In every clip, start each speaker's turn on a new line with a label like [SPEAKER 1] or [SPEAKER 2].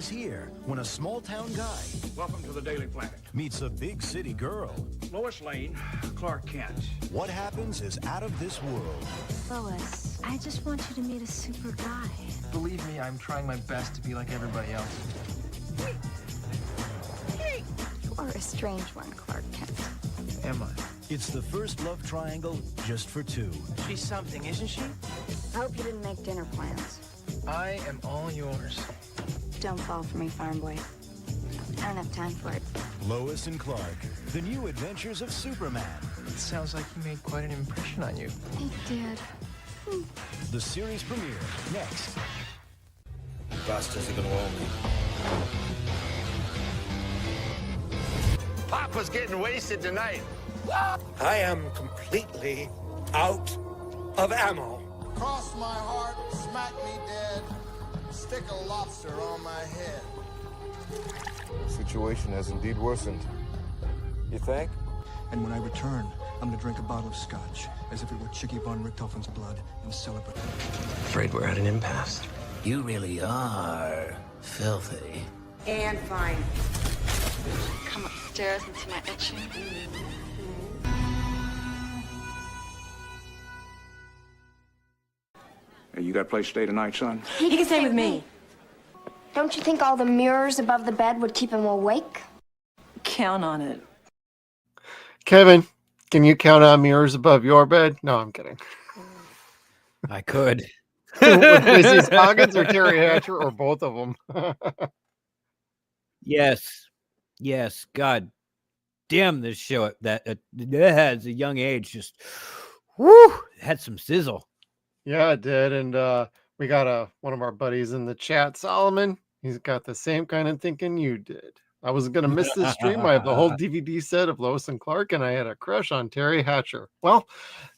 [SPEAKER 1] is here when a small-town guy
[SPEAKER 2] Welcome to the Daily Planet.
[SPEAKER 1] meets a big city girl.
[SPEAKER 2] Lois Lane, Clark Kent.
[SPEAKER 1] What happens is out of this world.
[SPEAKER 3] Lois, I just want you to meet a super guy.
[SPEAKER 4] Believe me, I'm trying my best to be like everybody else.
[SPEAKER 3] You are a strange one, Clark Kent.
[SPEAKER 4] Am I?
[SPEAKER 1] It's the first love triangle just for two.
[SPEAKER 4] She's something, isn't she?
[SPEAKER 3] I hope you didn't make dinner plans.
[SPEAKER 4] I am all yours.
[SPEAKER 3] Don't fall for me, farm boy. I don't have time for it.
[SPEAKER 1] Lois and Clark, the new adventures of Superman.
[SPEAKER 4] It sounds like he made quite an impression on you.
[SPEAKER 3] It did.
[SPEAKER 1] The series premiere next.
[SPEAKER 5] Bastards are gonna own me.
[SPEAKER 6] Papa's getting wasted tonight.
[SPEAKER 5] I am completely out of ammo.
[SPEAKER 7] Cross my heart, smack me dead, stick a lobster on my head.
[SPEAKER 8] The situation has indeed worsened.
[SPEAKER 5] You think?
[SPEAKER 9] And when I return, I'm gonna drink a bottle of scotch, as if it were Chicky von Richthofen's blood, and celebrate.
[SPEAKER 4] Afraid we're at an impasse.
[SPEAKER 10] You really are filthy.
[SPEAKER 11] And fine.
[SPEAKER 3] Come upstairs and see my etching.
[SPEAKER 2] Hey, you got a place to stay tonight, son?
[SPEAKER 11] He can stay with me.
[SPEAKER 3] Don't you think all the mirrors above the bed would keep him awake?
[SPEAKER 11] Count on it.
[SPEAKER 12] Kevin, can you count on mirrors above your bed? No, I'm kidding.
[SPEAKER 10] I could.
[SPEAKER 12] With Mrs. Hoggins or Terry Hatcher or both of them?
[SPEAKER 10] Yes. God damn, this show that as a young age just had some sizzle.
[SPEAKER 12] Yeah, it did. And we got one of our buddies in the chat, Solomon. He's got the same kind of thinking you did. I wasn't going to miss this stream. I have the whole DVD set of Lois and Clark, and I had a crush on Terry Hatcher. Well,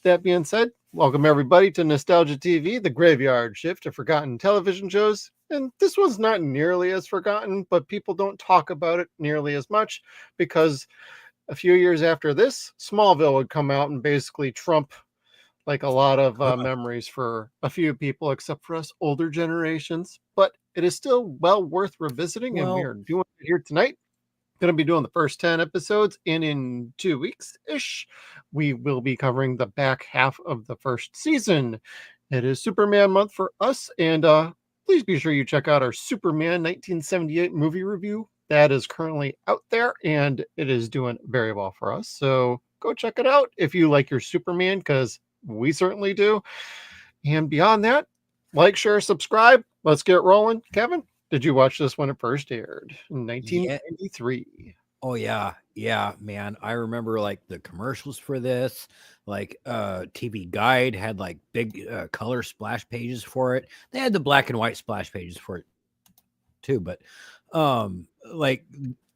[SPEAKER 12] that being said, welcome everybody to Nostalgia TV, the graveyard shift of forgotten television shows. And this one's not nearly as forgotten, but people don't talk about it nearly as much because a few years after this, Smallville would come out and basically trump like a lot of memories for a few people, except for us older generations. But it is still well worth revisiting, and we are doing it here tonight. Going to be doing the first 10 episodes, and in 2 weeks-ish, we will be covering the back half of the first season. It is Superman month for us, and please be sure you check out our Superman 1978 movie review. That is currently out there, and it is doing very well for us. So go check it out if you like your Superman, because we certainly do. And beyond that, like, share, subscribe. Let's get rolling. Kevin, did you watch this when it first aired in 1993?
[SPEAKER 10] Oh yeah, man. I remember like the commercials for this. Like TV Guide had like big color splash pages for it. They had the black and white splash pages for it too, but like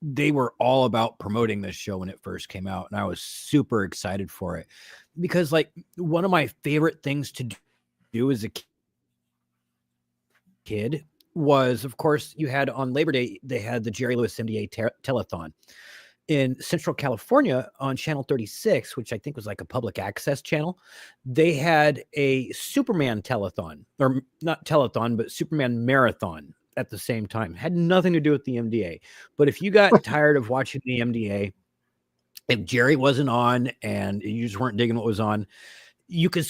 [SPEAKER 10] they were all about promoting this show when it first came out, and I was super excited for it because like one of my favorite things to do as a kid was, of course, you had on Labor Day, they had the Jerry Lewis MDA telethon in Central California on Channel 36, which I think was like a public access channel. They had a Superman telethon, or not telethon, but Superman marathon at the same time. Had nothing to do with the MDA. But if you got tired of watching the MDA, if Jerry wasn't on and you just weren't digging what was on, you could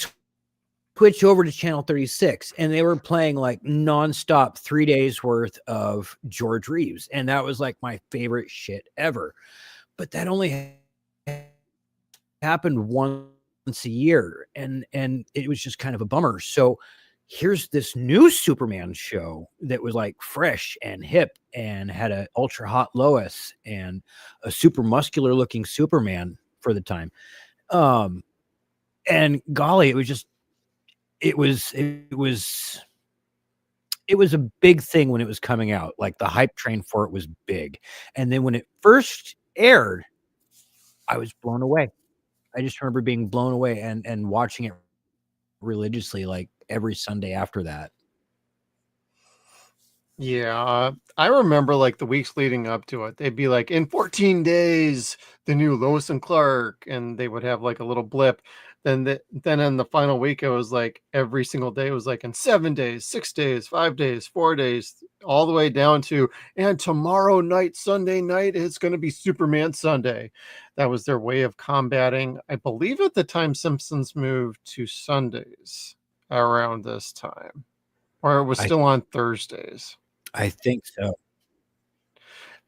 [SPEAKER 10] switch over to Channel 36, and they were playing like nonstop 3 days worth of George Reeves. And that was like my favorite shit ever. But that only happened once a year. And it was just kind of a bummer. So here's this new Superman show that was like fresh and hip and had an ultra hot Lois and a super muscular looking Superman for the time. And golly, it was just, it was a big thing when it was coming out. Like the hype train for it was big. And then when it first aired, I was blown away. I just remember being blown away and watching it religiously, like every Sunday after that.
[SPEAKER 12] Yeah, I remember like the weeks leading up to it, they'd be like, in 14 days, the new Lois and Clark, and they would have like a little blip. then in the final week, it was like every single day was like in 7 days, 6 days, 5 days, 4 days, all the way down to, and tomorrow night, Sunday night, it's going to be Superman Sunday. That was their way of combating. I believe at the time Simpsons moved to Sundays around this time, or it was still on Thursdays.
[SPEAKER 10] I think so.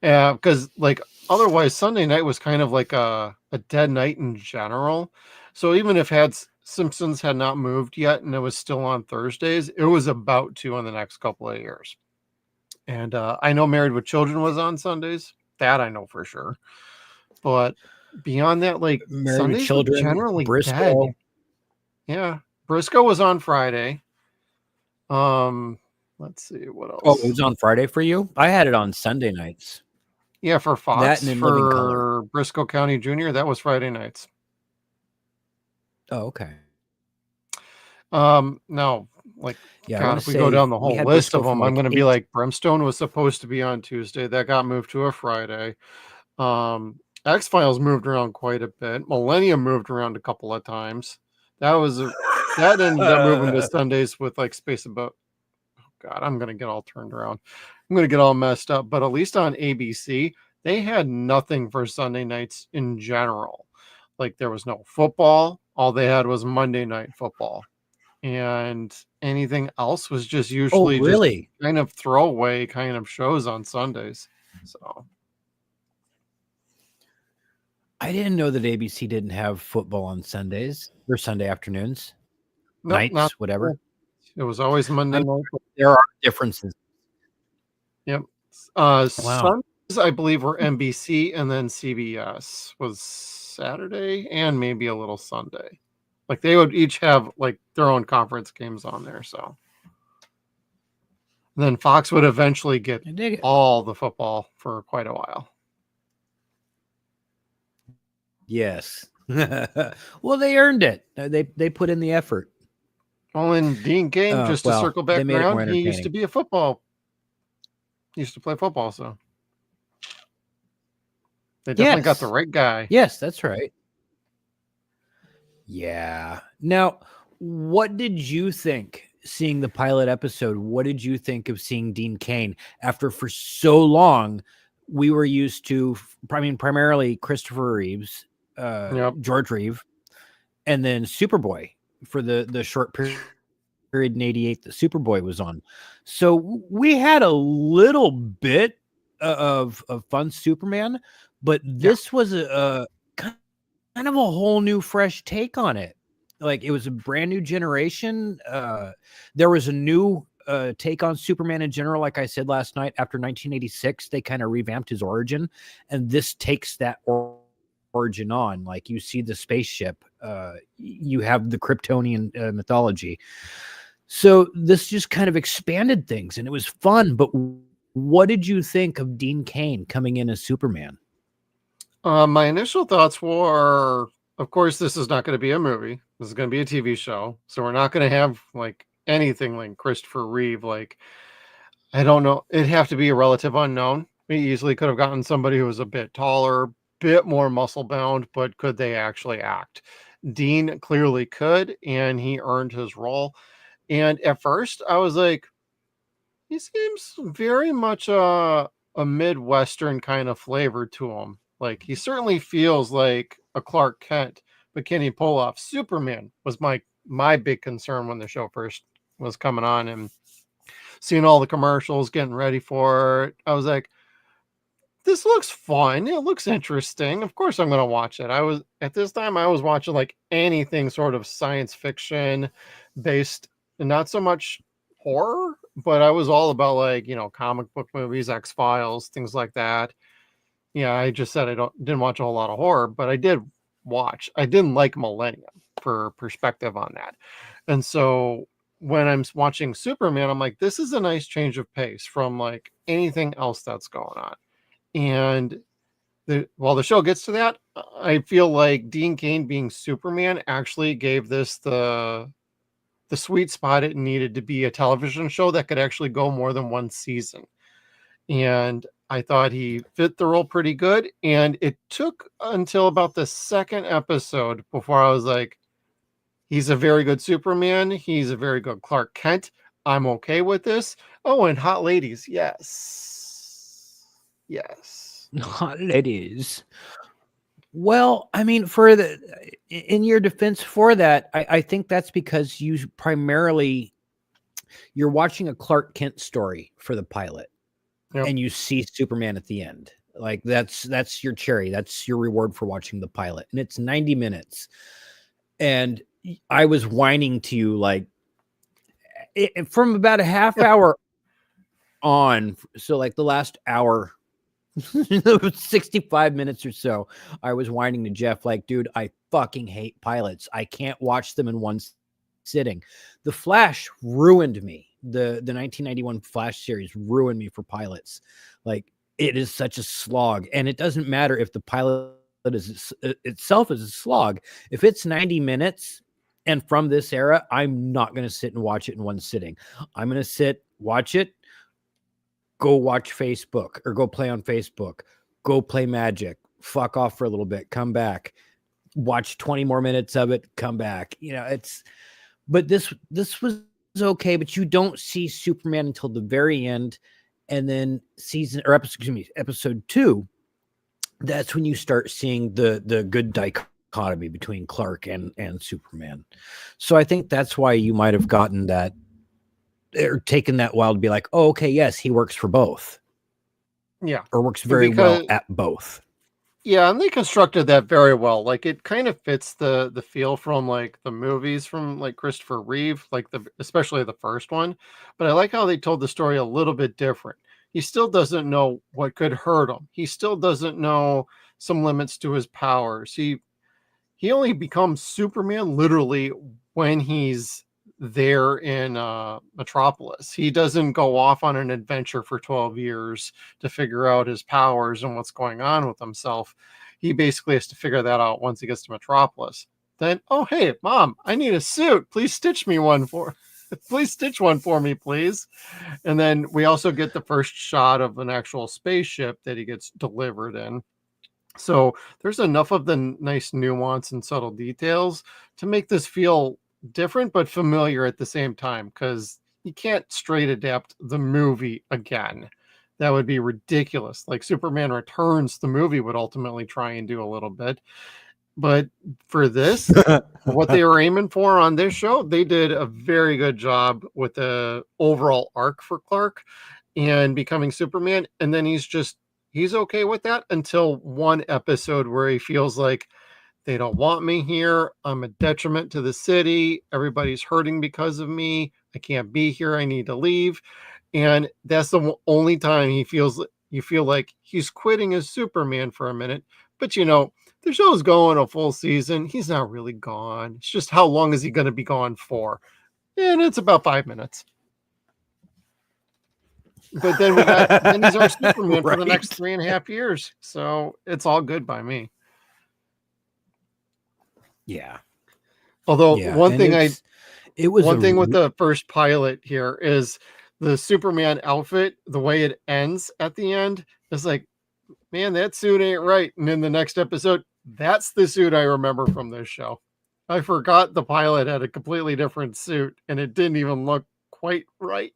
[SPEAKER 12] Yeah, because like otherwise Sunday night was kind of like a dead night in general. So even if Simpsons had not moved yet and it was still on Thursdays, it was about to in the next couple of years. And I know Married with Children was on Sundays. That I know for sure. But beyond that, like
[SPEAKER 10] Married with
[SPEAKER 12] Sundays were
[SPEAKER 10] Children,
[SPEAKER 12] generally
[SPEAKER 10] Briscoe.
[SPEAKER 12] dead. Yeah, Briscoe was on Friday. Let's see what else.
[SPEAKER 10] Oh, it was on Friday for you? I had it on Sunday nights.
[SPEAKER 12] Yeah, for Fox,
[SPEAKER 10] That and In Living Color.
[SPEAKER 12] for Briscoe County Jr., that was Friday nights.
[SPEAKER 10] Oh, okay.
[SPEAKER 12] No, like,
[SPEAKER 10] Yeah, I
[SPEAKER 12] God,
[SPEAKER 10] wanna
[SPEAKER 12] if we go
[SPEAKER 10] say
[SPEAKER 12] down the
[SPEAKER 10] we
[SPEAKER 12] whole
[SPEAKER 10] had
[SPEAKER 12] list
[SPEAKER 10] Briscoe
[SPEAKER 12] of them,
[SPEAKER 10] from,
[SPEAKER 12] I'm
[SPEAKER 10] like,
[SPEAKER 12] going to be
[SPEAKER 10] 8
[SPEAKER 12] like, Brimstone was supposed to be on Tuesday. That got moved to a Friday. X-Files moved around quite a bit. Millennium moved around a couple of times. That ended up moving to Sundays with like Space About. Oh God, I'm going to get all turned around. I'm going to get all messed up. But at least on ABC, they had nothing for Sunday nights in general. Like there was no football. All they had was Monday Night Football. And anything else was just usually just
[SPEAKER 10] really?
[SPEAKER 12] kind of throwaway kind of shows on Sundays. So
[SPEAKER 10] I didn't know that ABC didn't have football on Sundays or Sunday afternoons,
[SPEAKER 12] nope,
[SPEAKER 10] nights, whatever.
[SPEAKER 12] It was always Monday night.
[SPEAKER 10] There are differences.
[SPEAKER 12] Yep.
[SPEAKER 10] Wow.
[SPEAKER 12] Sundays, I believe, were NBC, and then CBS was Saturday and maybe a little Sunday. Like they would each have like their own conference games on there. So and then Fox would eventually get
[SPEAKER 10] I dig it.
[SPEAKER 12] all the football for quite a while.
[SPEAKER 10] Yes. Well, they earned it. They put in the effort.
[SPEAKER 12] Well, and Dean Cain, just to
[SPEAKER 10] well,
[SPEAKER 12] circle
[SPEAKER 10] they
[SPEAKER 12] back
[SPEAKER 10] made it more
[SPEAKER 12] around, he used to
[SPEAKER 10] entertaining.
[SPEAKER 12] be a football. He used to play football, so they definitely got the
[SPEAKER 10] Yes.
[SPEAKER 12] right guy.
[SPEAKER 10] Yes, that's right. Yeah. Now, what did you think seeing the pilot episode? What did you think of seeing Dean Cain after for so long we were used to, I mean, primarily Christopher Reeves, George Reeve, and then Superboy for the short period in '88 that Superboy was on. So we had a little bit of fun Superman, but this was a kind of a whole new fresh take on it. Like it was a brand new generation. There was a new take on Superman in general. Like I said last night, after 1986, they kind of revamped his origin, and this takes that origin on. Like you see the spaceship, you have the Kryptonian mythology. So this just kind of expanded things, and it was fun. But what did you think of Dean Cain coming in as Superman?
[SPEAKER 12] My initial thoughts were, of course, this is not going to be a movie. This is going to be a TV show. So we're not going to have like anything like Christopher Reeve. Like, I don't know. It'd have to be a relative unknown. We easily could have gotten somebody who was a bit taller, bit more muscle bound, but could they actually act? Dean clearly could, and he earned his role. And at first I was like, he seems very much a Midwestern kind of flavor to him. Like he certainly feels like a Clark Kent, but can he pull off Superman was my big concern when the show first was coming on, and seeing all the commercials, getting ready for it. I was like, this looks fun. It looks interesting. Of course I'm going to watch it. At this time I was watching like anything sort of science fiction based, and not so much horror, but I was all about like, comic book movies, X-Files, things like that. Yeah, I just said didn't watch a whole lot of horror, but I did watch. I didn't like Millennium for perspective on that. And so when I'm watching Superman, I'm like, this is a nice change of pace from like anything else that's going on. And while the show gets to that, I feel like Dean Cain being Superman actually gave this the sweet spot it needed to be a television show that could actually go more than one season. And I thought he fit the role pretty good. And it took until about the second episode before I was like, He's a very good Superman. He's a very good Clark Kent. I'm okay with this. Oh, and hot ladies. Yes. Yes.
[SPEAKER 10] Hot ladies. Well, I mean, in your defense for that, I think that's because you're watching a Clark Kent story for the pilot, and you see Superman at the end. Like that's your cherry. That's your reward for watching the pilot, and it's 90 minutes. And I was whining to you like from about a half hour on, so like the last hour. 65 minutes or so, I was whining to Jeff like, dude, I fucking hate pilots. I can't watch them in one sitting. The Flash ruined me. The 1991 Flash series ruined me for pilots. Like, it is such a slog, and it doesn't matter if the pilot itself is a slog. If it's 90 minutes and from this era, I'm not going to sit and watch it in one sitting. I'm going to sit, watch it, go watch Facebook or go play on Facebook, go play Magic, fuck off for a little bit, come back, watch 20 more minutes of it, come back. But this was okay, but you don't see Superman until the very end. And then episode 2, that's when you start seeing the good dichotomy between Clark and Superman. So I think that's why you might have gotten that, or taken that while to be like, oh, okay, yes, he works for both.
[SPEAKER 12] Yeah.
[SPEAKER 10] Or works very well at both.
[SPEAKER 12] Yeah, and they constructed that very well. Like, it kind of fits the feel from like the movies from like Christopher Reeve, like especially the first one. But I like how they told the story a little bit different. He still doesn't know what could hurt him. He still doesn't know some limits to his powers. He only becomes Superman literally when he's there in Metropolis. He doesn't go off on an adventure for 12 years to figure out his powers and what's going on with himself. He basically has to figure that out once he gets to Metropolis. Then, oh, hey, Mom, I need a suit. Please stitch me one please stitch one for me, please. And then we also get the first shot of an actual spaceship that he gets delivered in. So there's enough of the nice nuance and subtle details to make this feel different but familiar at the same time, because you can't straight adapt the movie again. That would be ridiculous. Like Superman Returns, the movie would ultimately try and do a little bit. But for this, what they were aiming for on this show, they did a very good job with the overall arc for Clark and becoming Superman. And then he's okay with that until one episode where he feels like they don't want me here. I'm a detriment to the city. Everybody's hurting because of me. I can't be here. I need to leave. And that's the only time you feel like he's quitting as Superman for a minute. But the show's going a full season. He's not really gone. It's just how long is he going to be gone for? And it's about 5 minutes. But then he's our Superman for the next 3.5 years. So it's all good by me.
[SPEAKER 10] Yeah.
[SPEAKER 12] Although one thing with the first pilot here is the Superman outfit, the way it ends at the end is like, man, that suit ain't right. And in the next episode, that's the suit I remember from this show. I forgot the pilot had a completely different suit and it didn't even look quite right.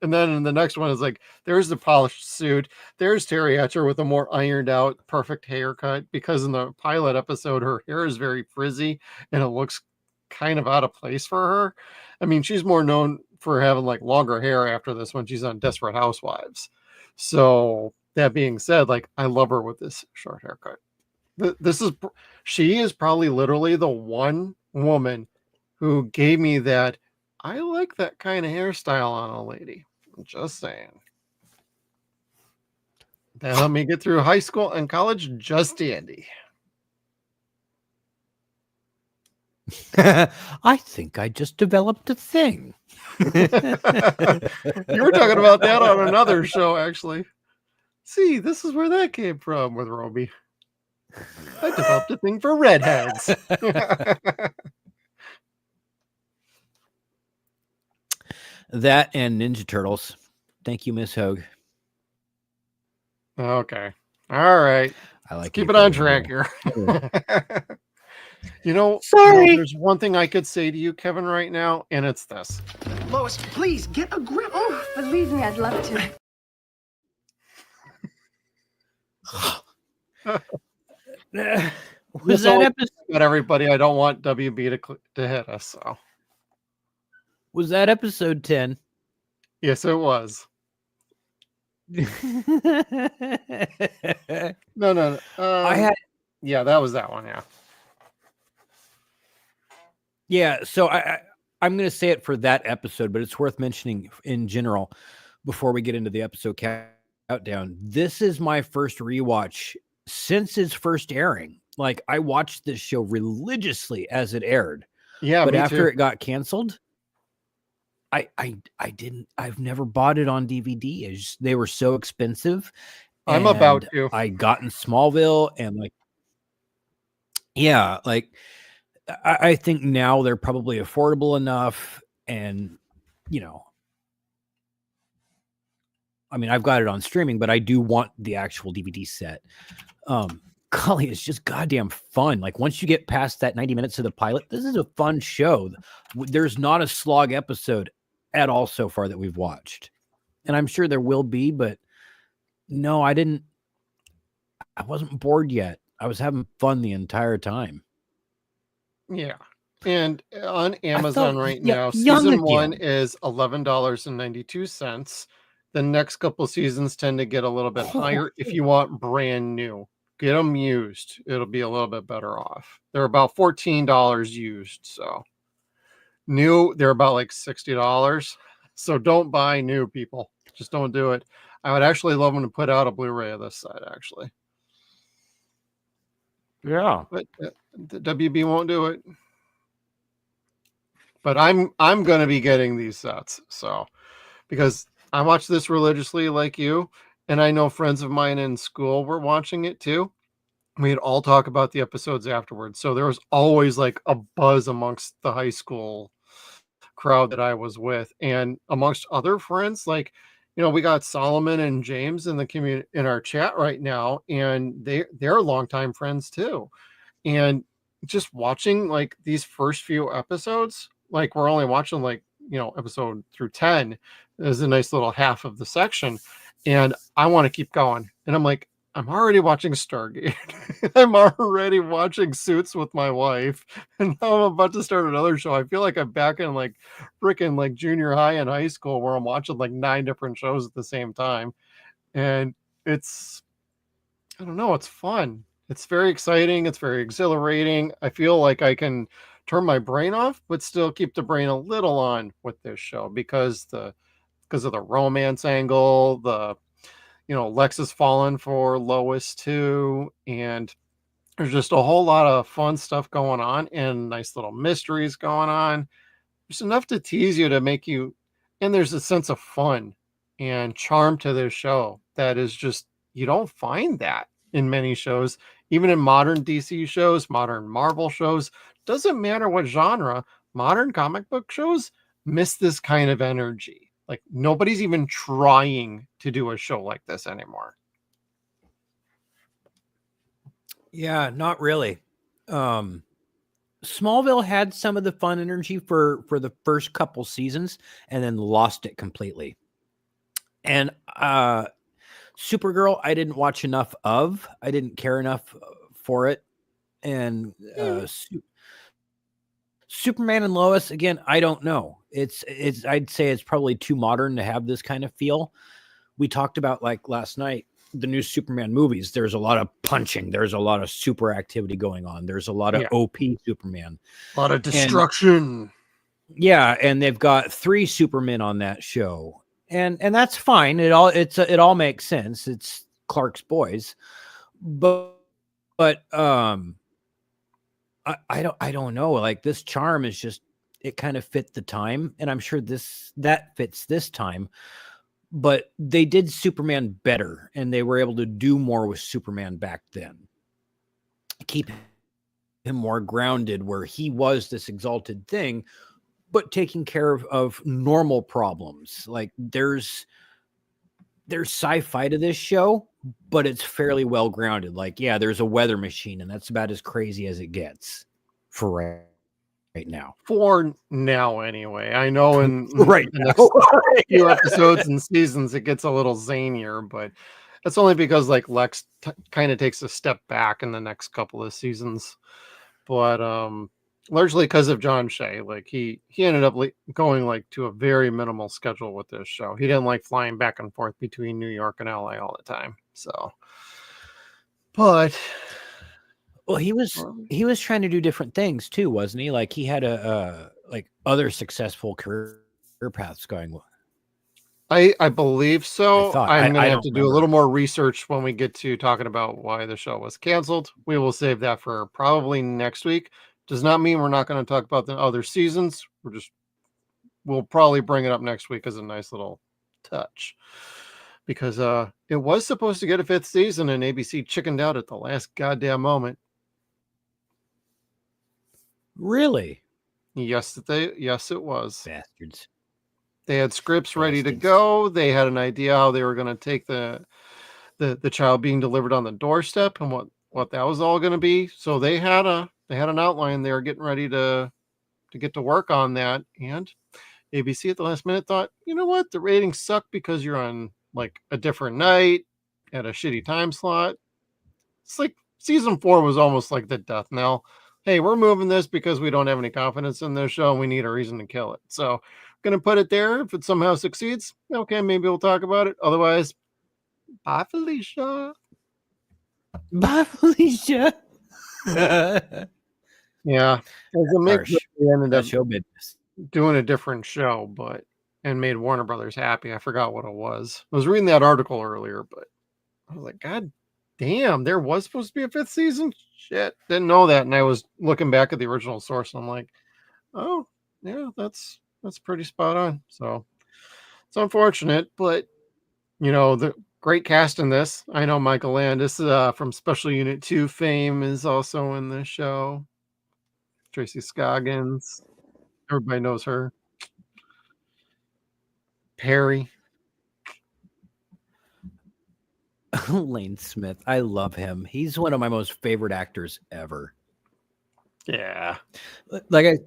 [SPEAKER 12] And then in the next one is like, there's the polished suit. There's Terry Hatcher with a more ironed out, perfect haircut, because in the pilot episode, her hair is very frizzy and it looks kind of out of place for her. I mean, she's more known for having like longer hair after this when she's on Desperate Housewives. So that being said, like, I love her with this short haircut. She is probably literally the one woman who gave me that, I like that kind of hairstyle on a lady. I'm just saying. That helped me get through high school and college just dandy.
[SPEAKER 10] I think I just developed a thing.
[SPEAKER 12] You were talking about that on another show, actually. See, this is where that came from with Roby. I developed a thing for redheads.
[SPEAKER 10] That and Ninja Turtles. Thank you, Miss Hogue.
[SPEAKER 12] Okay. All right.
[SPEAKER 10] I like
[SPEAKER 12] keep it on track here.
[SPEAKER 10] Sorry.
[SPEAKER 12] There's one thing I could say to you, Kevin, right now, and it's this.
[SPEAKER 4] Lois, please get a grip.
[SPEAKER 11] Oh, believe me, I'd love to.
[SPEAKER 10] Was that episode?
[SPEAKER 12] But everybody, I don't want WB to hit us. So
[SPEAKER 10] Was that episode 10?
[SPEAKER 12] yes, it was. No.
[SPEAKER 10] I had.
[SPEAKER 12] Yeah, that was that one. Yeah.
[SPEAKER 10] Yeah, so I'm going to say it for that episode, but it's worth mentioning in general before we get into the episode countdown. This is my first rewatch since its first airing. Like, I watched this show religiously as it aired.
[SPEAKER 12] Yeah,
[SPEAKER 10] but
[SPEAKER 12] me
[SPEAKER 10] after
[SPEAKER 12] too.
[SPEAKER 10] it got canceled, I've never bought it on DVD. They were so expensive.
[SPEAKER 12] I'm about to.
[SPEAKER 10] I got in Smallville and like, yeah, like I think now they're probably affordable enough. And, you know, I mean, I've got it on streaming, but I do want the actual DVD set. Golly, it's just goddamn fun. Like, once you get past that 90 minutes of the pilot, this is a fun show. There's not a slog episode at all so far that we've watched. And I'm sure there will be, but no, I wasn't bored yet. I was having fun the entire time.
[SPEAKER 12] Yeah. And on Amazon now,
[SPEAKER 10] young
[SPEAKER 12] season
[SPEAKER 10] again.
[SPEAKER 12] 1 is $11.92. The next couple seasons tend to get a little bit higher if you want brand new. Get them used. It'll be a little bit better off. They're about $14 used. So new, they're about like $60. So don't buy new, people. Just don't do it. I would actually love them to put out a Blu-ray of this side, actually.
[SPEAKER 10] Yeah.
[SPEAKER 12] But the WB won't do it. But I'm going to be getting these sets. So, because I watch this religiously like you, and I know friends of mine in school were watching it too. We'd all talk about the episodes afterwards. So there was always like a buzz amongst the high school crowd that I was with, and amongst other friends, like, you know, we got Solomon and James in the community in our chat right now, and they're longtime friends too. And just watching like these first few episodes, like we're only watching like, you know, episode through 10 is a nice little half of the section, and I want to keep going. And I'm like, I'm already watching Stargate. I'm already watching Suits with my wife, and now I'm about to start another show. I feel like I'm back in like freaking like junior high and high school where I'm watching like 9 different shows at the same time. And it's, I don't know, it's fun. It's very exciting. It's very exhilarating. I feel like I can turn my brain off, but still keep the brain a little on with this show because of the romance angle, you know, Lex has fallen for Lois too, and there's just a whole lot of fun stuff going on and nice little mysteries going on. There's enough to tease you to make you, and there's a sense of fun and charm to this show that is just, you don't find that in many shows, even in modern DC shows, modern Marvel shows. Doesn't matter what genre, modern comic book shows miss this kind of energy. Like, nobody's even trying to do a show like this anymore.
[SPEAKER 10] Yeah, not really. Smallville had some of the fun energy for the first couple seasons and then lost it completely. And Supergirl, I didn't watch enough of. I didn't care enough for it. And Superman and Lois, again, I don't know. It's I'd say it's probably too modern to have this kind of feel. We talked about, like last night, the new Superman movies. There's a lot of punching. There's a lot of super activity going on. There's a lot of OP Superman.
[SPEAKER 12] A lot of destruction.
[SPEAKER 10] And they've got 3 Supermen on that show. And that's fine. It all makes sense. It's Clark's boys. But I don't know. Like, this charm is just, it kind of fit the time, and I'm sure that fits this time. But they did Superman better, and they were able to do more with Superman back then. Keep him more grounded, where he was this exalted thing, but taking care of normal problems. Like, there's sci-fi to this show, but it's fairly well grounded. Like, yeah, there's a weather machine, and that's about as crazy as it gets. for right now.
[SPEAKER 12] For now, anyway. I know in
[SPEAKER 10] Right
[SPEAKER 12] the
[SPEAKER 10] now.
[SPEAKER 12] next few episodes and seasons, it gets a little zanier, but that's only because like Lex kind of takes a step back in the next couple of seasons. But largely because of John Shea, like he ended up going like to a very minimal schedule with this show. He didn't like flying back and forth between New York and LA all the time. So, but
[SPEAKER 10] well, he was trying to do different things too, wasn't he? Like he had a like other successful career paths going.
[SPEAKER 12] I believe so. I'm going to have to do a little more research when we get to talking about why the show was canceled. We will save that for probably next week. Does not mean we're not going to talk about the other seasons. We'll probably bring it up next week as a nice little touch. Because it was supposed to get a 5th season and ABC chickened out at the last goddamn moment.
[SPEAKER 10] Really?
[SPEAKER 12] Yes, it was.
[SPEAKER 10] Bastards.
[SPEAKER 12] They had scripts ready to go. They had an idea how they were going to take the child being delivered on the doorstep and what that was all going to be. So they had an outline. They were getting ready to get to work on that. And ABC at the last minute thought, you know what? The ratings suck because you're on like a different night at a shitty time slot. It's like season 4 was almost like the death knell. Hey, we're moving this because we don't have any confidence in this show and we need a reason to kill it. So going to put it there. If it somehow succeeds, okay, maybe we'll talk about it. Otherwise, bye, Felicia.
[SPEAKER 10] Bye, Felicia.
[SPEAKER 12] Yeah. They ended up
[SPEAKER 10] show business.
[SPEAKER 12] Doing a different show, and made Warner Brothers happy. I forgot what it was. I was reading that article earlier, but I was like, God damn, there was supposed to be a 5th season? Shit, didn't know that. And I was looking back at the original source, and I'm like, oh, yeah, that's pretty spot on. So it's unfortunate, but the great cast in this. I know Michael Landis from Special Unit 2 fame is also in the show. Tracy Scoggins. Everybody knows her. Perry.
[SPEAKER 10] Lane Smith. I love him. He's one of my most favorite actors ever.
[SPEAKER 12] Yeah.
[SPEAKER 10] Like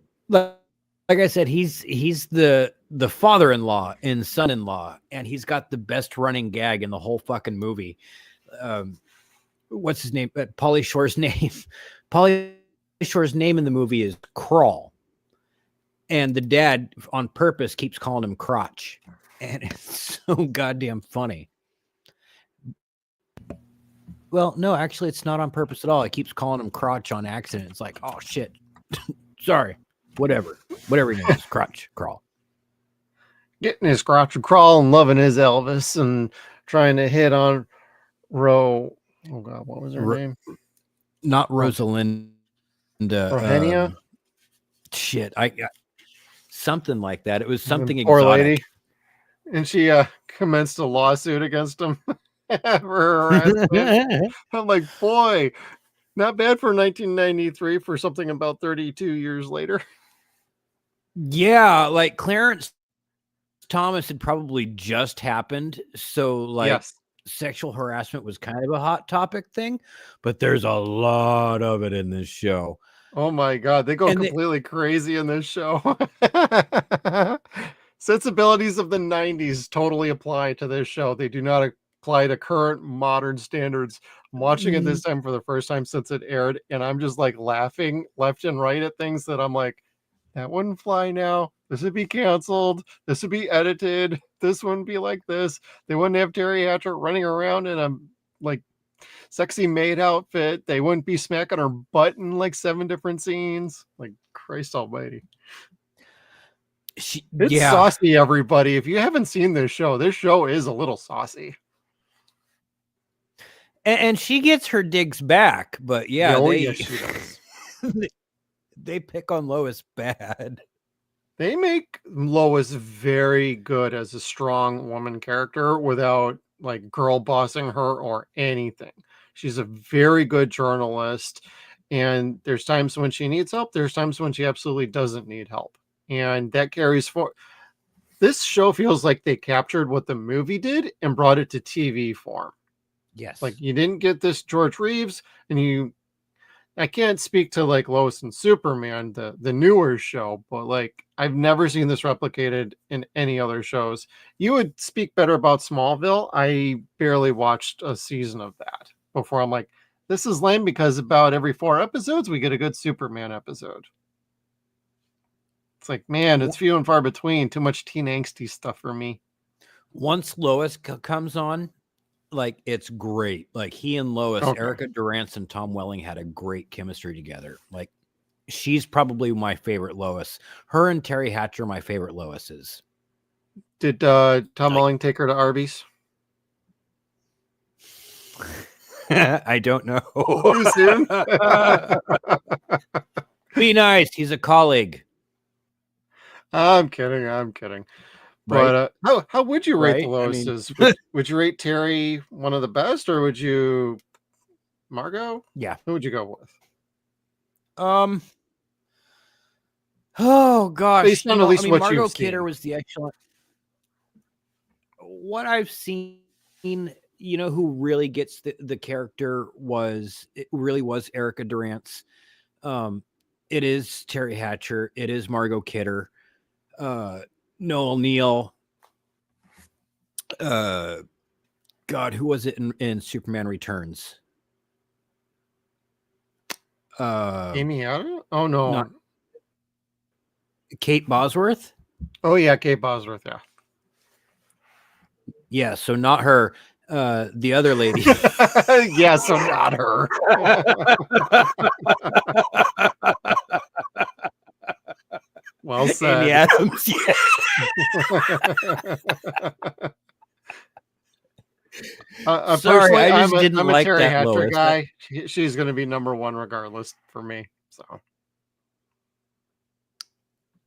[SPEAKER 10] I said, he's the father-in-law in Son-in-Law, and he's got the best running gag in the whole fucking movie. What's his name? Pauly Shore's name. Pauly Shore's name in the movie is Crawl, and the dad on purpose keeps calling him Crotch, and it's so goddamn funny. Well, no, actually, it's not on purpose at all. It keeps calling him Crotch on accident. It's like, oh shit, sorry. Whatever he knows, Crotch Crawl.
[SPEAKER 12] Getting his crotch crawl and loving his Elvis and trying to hit on oh God, what was her name?
[SPEAKER 10] Not Rosalinda.
[SPEAKER 12] Rohenia?
[SPEAKER 10] Shit, I something like that. It was something
[SPEAKER 12] Poor
[SPEAKER 10] exotic.
[SPEAKER 12] lady. And she commenced a lawsuit against him for harassment. I'm like, boy, not bad for 1993 for something about 32 years later.
[SPEAKER 10] Yeah, like Clarence Thomas had probably just happened. So like
[SPEAKER 12] Yes.
[SPEAKER 10] Sexual harassment was kind of a hot topic thing, but there's a lot of it in this show.
[SPEAKER 12] Oh my God, they go completely crazy in this show. Sensibilities of the 90s totally apply to this show. They do not apply to current modern standards. I'm watching it this time for the first time since it aired, and I'm just like laughing left and right at things that I'm like, that wouldn't fly now. This would be canceled. This would be edited. This wouldn't be like this. They wouldn't have Terry Hatcher running around in a like sexy maid outfit. They wouldn't be smacking her butt in like 7 different scenes. Like, Christ almighty. It's saucy, everybody. If you haven't seen this show is a little saucy.
[SPEAKER 10] And she gets her digs back, but yeah,
[SPEAKER 12] yes, she does.
[SPEAKER 10] They pick on Lois bad.
[SPEAKER 12] They make Lois very good as a strong woman character without like girl bossing her or anything. She's a very good journalist, and there's times when she needs help. There's times when she absolutely doesn't need help. And that carries for this show feels like they captured what the movie did and brought it to TV form.
[SPEAKER 10] Yes.
[SPEAKER 12] Like you didn't get this George Reeves and you I can't speak to like Lois and Superman, the newer show, but like I've never seen this replicated in any other shows. You would speak better about Smallville. I barely watched a season of that before I'm like, this is lame because about every 4 episodes we get a good Superman episode. It's like, man, it's few and far between. Too much teen angsty stuff for me.
[SPEAKER 10] Once Lois comes on, like it's great. Like he and Lois,
[SPEAKER 12] Okay.
[SPEAKER 10] Erica Durance and Tom Welling had a great chemistry together. Like she's probably my favorite Lois. Her and Terry Hatcher are my favorite Loises.
[SPEAKER 12] Did Tom Welling take her to Arby's?
[SPEAKER 10] I don't know.
[SPEAKER 12] Too soon?
[SPEAKER 10] Be nice. He's a colleague.
[SPEAKER 12] I'm kidding. I'm kidding.
[SPEAKER 10] Right?
[SPEAKER 12] But how would you rate the
[SPEAKER 10] Right? I mean-
[SPEAKER 12] Loises? Would you rate Terry one of the best, or would you Margot?
[SPEAKER 10] Yeah.
[SPEAKER 12] Who would you go with?
[SPEAKER 10] Oh gosh.
[SPEAKER 12] Based on at least what
[SPEAKER 10] Margot
[SPEAKER 12] you've
[SPEAKER 10] Kidder
[SPEAKER 12] seen.
[SPEAKER 10] was the excellent. What I've seen, who really gets the character was Erica Durance. It is Terry Hatcher. It is Margot Kidder. Noel Neal. God, who was it in Superman Returns?
[SPEAKER 12] Amy Adams? Oh no.
[SPEAKER 10] not- Kate Bosworth.
[SPEAKER 12] Oh yeah, Kate Bosworth. Yeah.
[SPEAKER 10] Yeah, so not her. The other lady.
[SPEAKER 12] Yeah, so not her. Well said.
[SPEAKER 10] Amy Adams. Yeah. Sorry,
[SPEAKER 12] Personally,
[SPEAKER 10] I just
[SPEAKER 12] I'm
[SPEAKER 10] didn't
[SPEAKER 12] a
[SPEAKER 10] like
[SPEAKER 12] Terry
[SPEAKER 10] that
[SPEAKER 12] Hatcher
[SPEAKER 10] Lois.
[SPEAKER 12] guy. She's going to be number 1 regardless for me. So,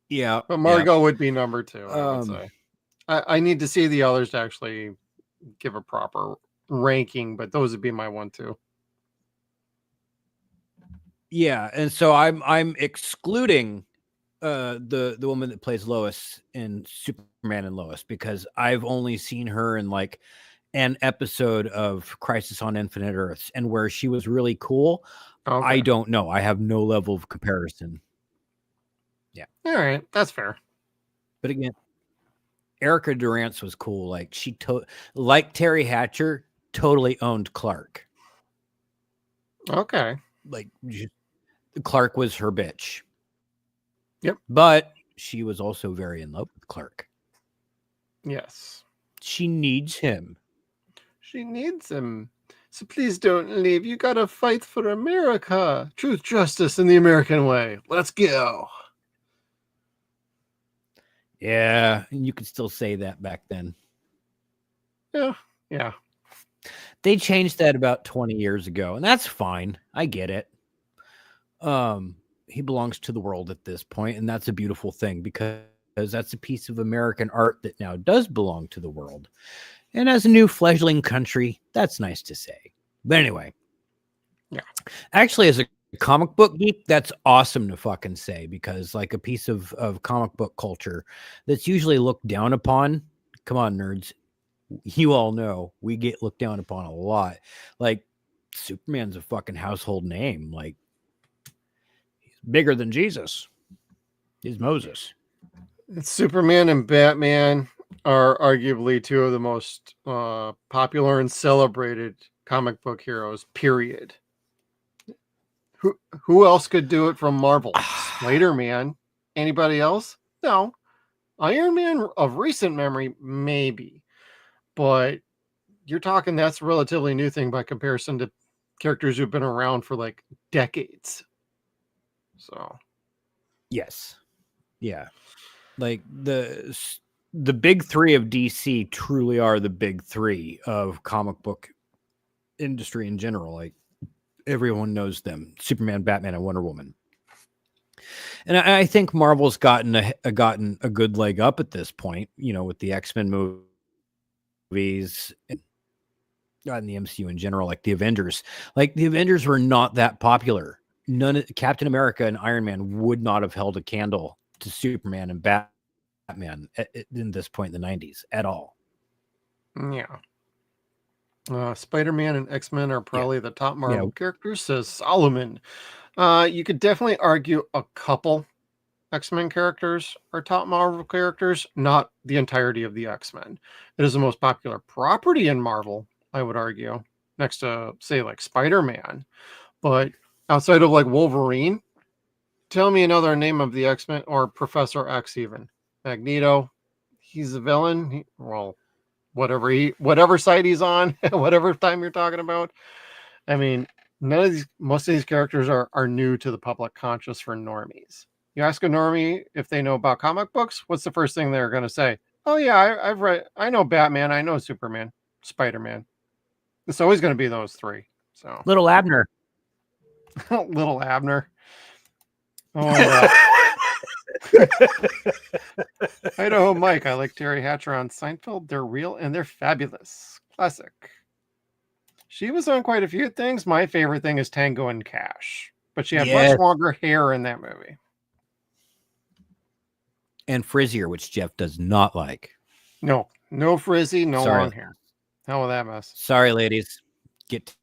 [SPEAKER 10] Yeah.
[SPEAKER 12] but Margot would be number 2. I would
[SPEAKER 10] Um,
[SPEAKER 12] say. I need to see the others to actually give a proper ranking, but those would be my 1, 2.
[SPEAKER 10] Yeah, and so I'm excluding the woman that plays Lois in Superman and Lois because I've only seen her in like an episode of Crisis on Infinite Earths, and where she was really cool.
[SPEAKER 12] Okay.
[SPEAKER 10] I don't know. I have no level of comparison. Yeah.
[SPEAKER 12] All right, that's fair.
[SPEAKER 10] But again, Erica Durance was cool. Like she like Terry Hatcher totally owned Clark.
[SPEAKER 12] Okay.
[SPEAKER 10] Like Clark was her bitch.
[SPEAKER 12] Yep.
[SPEAKER 10] But she was also very in love with Clark.
[SPEAKER 12] Yes.
[SPEAKER 10] She needs him.
[SPEAKER 12] She needs him. So please don't leave. You gotta fight for America. Truth, justice, and the American way. Let's go.
[SPEAKER 10] Yeah, and you could still say that back then.
[SPEAKER 12] Yeah. Yeah.
[SPEAKER 10] They changed that about 20 years ago, and that's fine. I get it. He belongs to the world at this point, and that's a beautiful thing because that's a piece of American art that now does belong to the world. And as a new fledgling country, that's nice to say. But anyway,
[SPEAKER 12] yeah.
[SPEAKER 10] Actually, as a comic book geek, that's awesome to fucking say because like a piece of comic book culture that's usually looked down upon. Come on, nerds. You all know we get looked down upon a lot. Like Superman's a fucking household name. Like he's bigger than Jesus. He's Moses.
[SPEAKER 12] Superman and Batman are arguably 2 of the most popular and celebrated comic book heroes, period. Who else could do it from Marvel? Spider-Man. Anybody else? No. Iron Man of recent memory, maybe. But you're talking that's a relatively new thing by comparison to characters who've been around for like decades. So,
[SPEAKER 10] yes. Yeah. Like the big 3 of DC truly are the big 3 of comic book industry in general. Like everyone knows them: Superman, Batman, and Wonder Woman. And I think Marvel's gotten a good leg up at this point, with the X-Men movies and the MCU in general, like the Avengers. Like the Avengers were not that popular. Captain America and Iron Man would not have held a candle to Superman and Batman in this point in the 90s at all.
[SPEAKER 12] yeah. Spider-Man and X-Men are probably the top Marvel characters, says Solomon. You could definitely argue a couple X-Men characters are top Marvel characters, not the entirety of the X-Men. It is the most popular property in Marvel, I would argue, next to, say, like Spider-Man. But outside of like Wolverine, tell me another name of the X-Men or Professor X even. Magneto, he's a villain. Whatever side he's on, whatever time you're talking about. I mean, most of these characters are new to the public conscious for normies. You ask a normie if they know about comic books, what's the first thing they're going to say? Oh yeah, I've read, I know Batman, I know Superman, Spider-Man. It's always going to be those three. So
[SPEAKER 10] Little Abner.
[SPEAKER 12] Little Abner. Oh, Idaho Mike. I like Terry Hatcher on Seinfeld. They're real and they're fabulous. Classic. She was on quite a few things. My favorite thing is Tango and Cash, but she had much longer hair in that movie.
[SPEAKER 10] And frizzier, which Jeff does not like.
[SPEAKER 12] No frizzy, no long hair. Hell with that mess.
[SPEAKER 10] Sorry, ladies. Get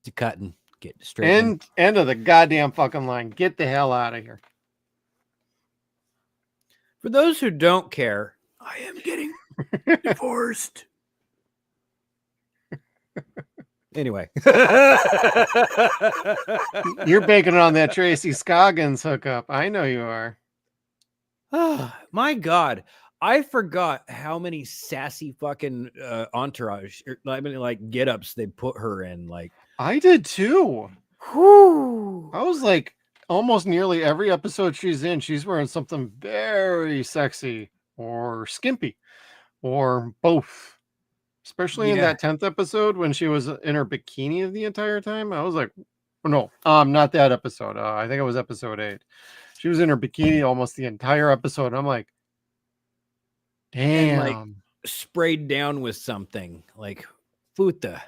[SPEAKER 10] to cutting. Get straight.
[SPEAKER 12] End of the goddamn fucking line. Get the hell out of here.
[SPEAKER 10] For those who don't care, I am getting divorced. Anyway.
[SPEAKER 12] You're banking on that Tracy Scoggins hookup. I know you are.
[SPEAKER 10] Oh, my God. I forgot how many sassy fucking entourage, I mean, like get-ups they put her in. Like
[SPEAKER 12] I did too.
[SPEAKER 10] Whew.
[SPEAKER 12] I was like, almost nearly every episode she's in, she's wearing something very sexy or skimpy or both. Especially in that 10th episode when she was in her bikini the entire time. I was like, no, not that episode. I think it was episode 8. She was in her bikini almost the entire episode. I'm like, damn.
[SPEAKER 10] And like sprayed down with something like futa.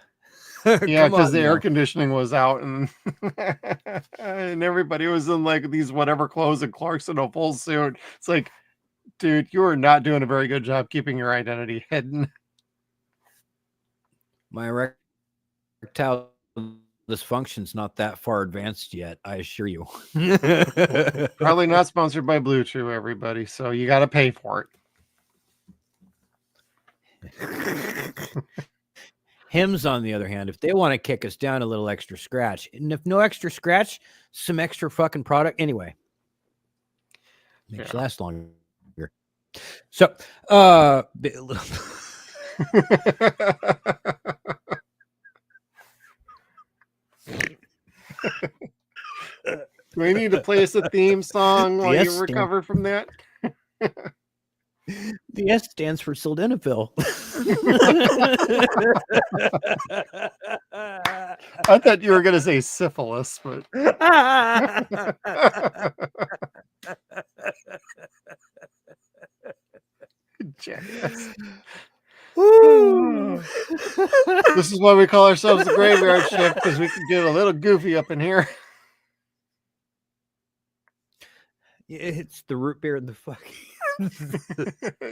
[SPEAKER 12] Yeah, because the air conditioning was out and and everybody was in like these whatever clothes and Clark's in a full suit. It's like, dude, you are not doing a very good job keeping your identity hidden.
[SPEAKER 10] My erectile dysfunction's not that far advanced yet, I assure you.
[SPEAKER 12] Probably not sponsored by Blue Chew, everybody, so you got to pay for it.
[SPEAKER 10] Hims, on the other hand, if they want to kick us down a little extra scratch, and if no extra scratch, some extra fucking product anyway. Makes you last longer. So,
[SPEAKER 12] do I need to play us a theme song while you recover from that?
[SPEAKER 10] The S stands for sildenafil.
[SPEAKER 12] I thought you were going to say syphilis, but jackass. This is why we call ourselves the Graveyard Shift, because we can get a little goofy up in here.
[SPEAKER 10] It's the root beer and the fucking.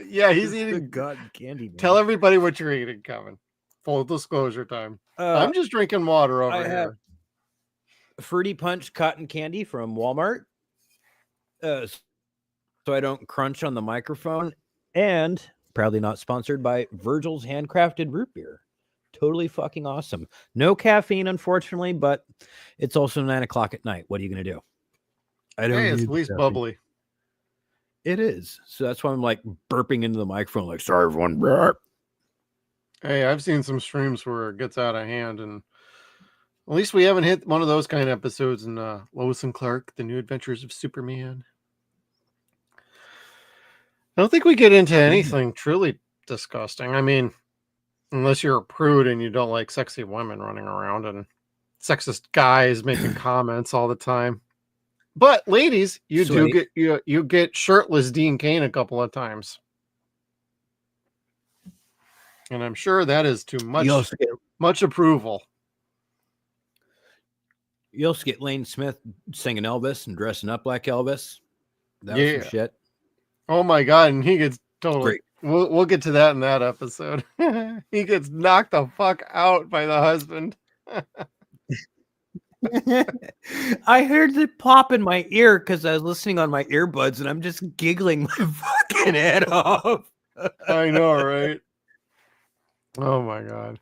[SPEAKER 12] Yeah, he's eating
[SPEAKER 10] God candy. Man.
[SPEAKER 12] Tell everybody what you're eating, Kevin. Full disclosure time. I'm just drinking water over here.
[SPEAKER 10] Fruity Punch cotton candy from Walmart, so I don't crunch on the microphone, and proudly not sponsored by Virgil's handcrafted root beer. Totally fucking awesome. No caffeine, unfortunately, but it's also 9 o'clock at night. What are you gonna do? I don't.
[SPEAKER 12] Hey, it's at least bubbly.
[SPEAKER 10] It is. So that's why I'm like burping into the microphone, like, sorry, everyone. Burp.
[SPEAKER 12] Hey, I've seen some streams where it gets out of hand, and at least we haven't hit one of those kind of episodes in Lois and Clark, The New Adventures of Superman. I don't think we get into anything truly disgusting. I mean, unless you're a prude and you don't like sexy women running around and sexist guys making comments all the time. But ladies, you do get you get shirtless Dean Cain a couple of times. And I'm sure that is too much approval.
[SPEAKER 10] You also get Lane Smith singing Elvis and dressing up like Elvis. That was some shit.
[SPEAKER 12] Oh my God, and he gets totally We'll get to that in that episode. He gets knocked the fuck out by the husband.
[SPEAKER 10] I heard it pop in my ear because I was listening on my earbuds, and I'm just giggling my fucking head off.
[SPEAKER 12] I know, right? Oh my god.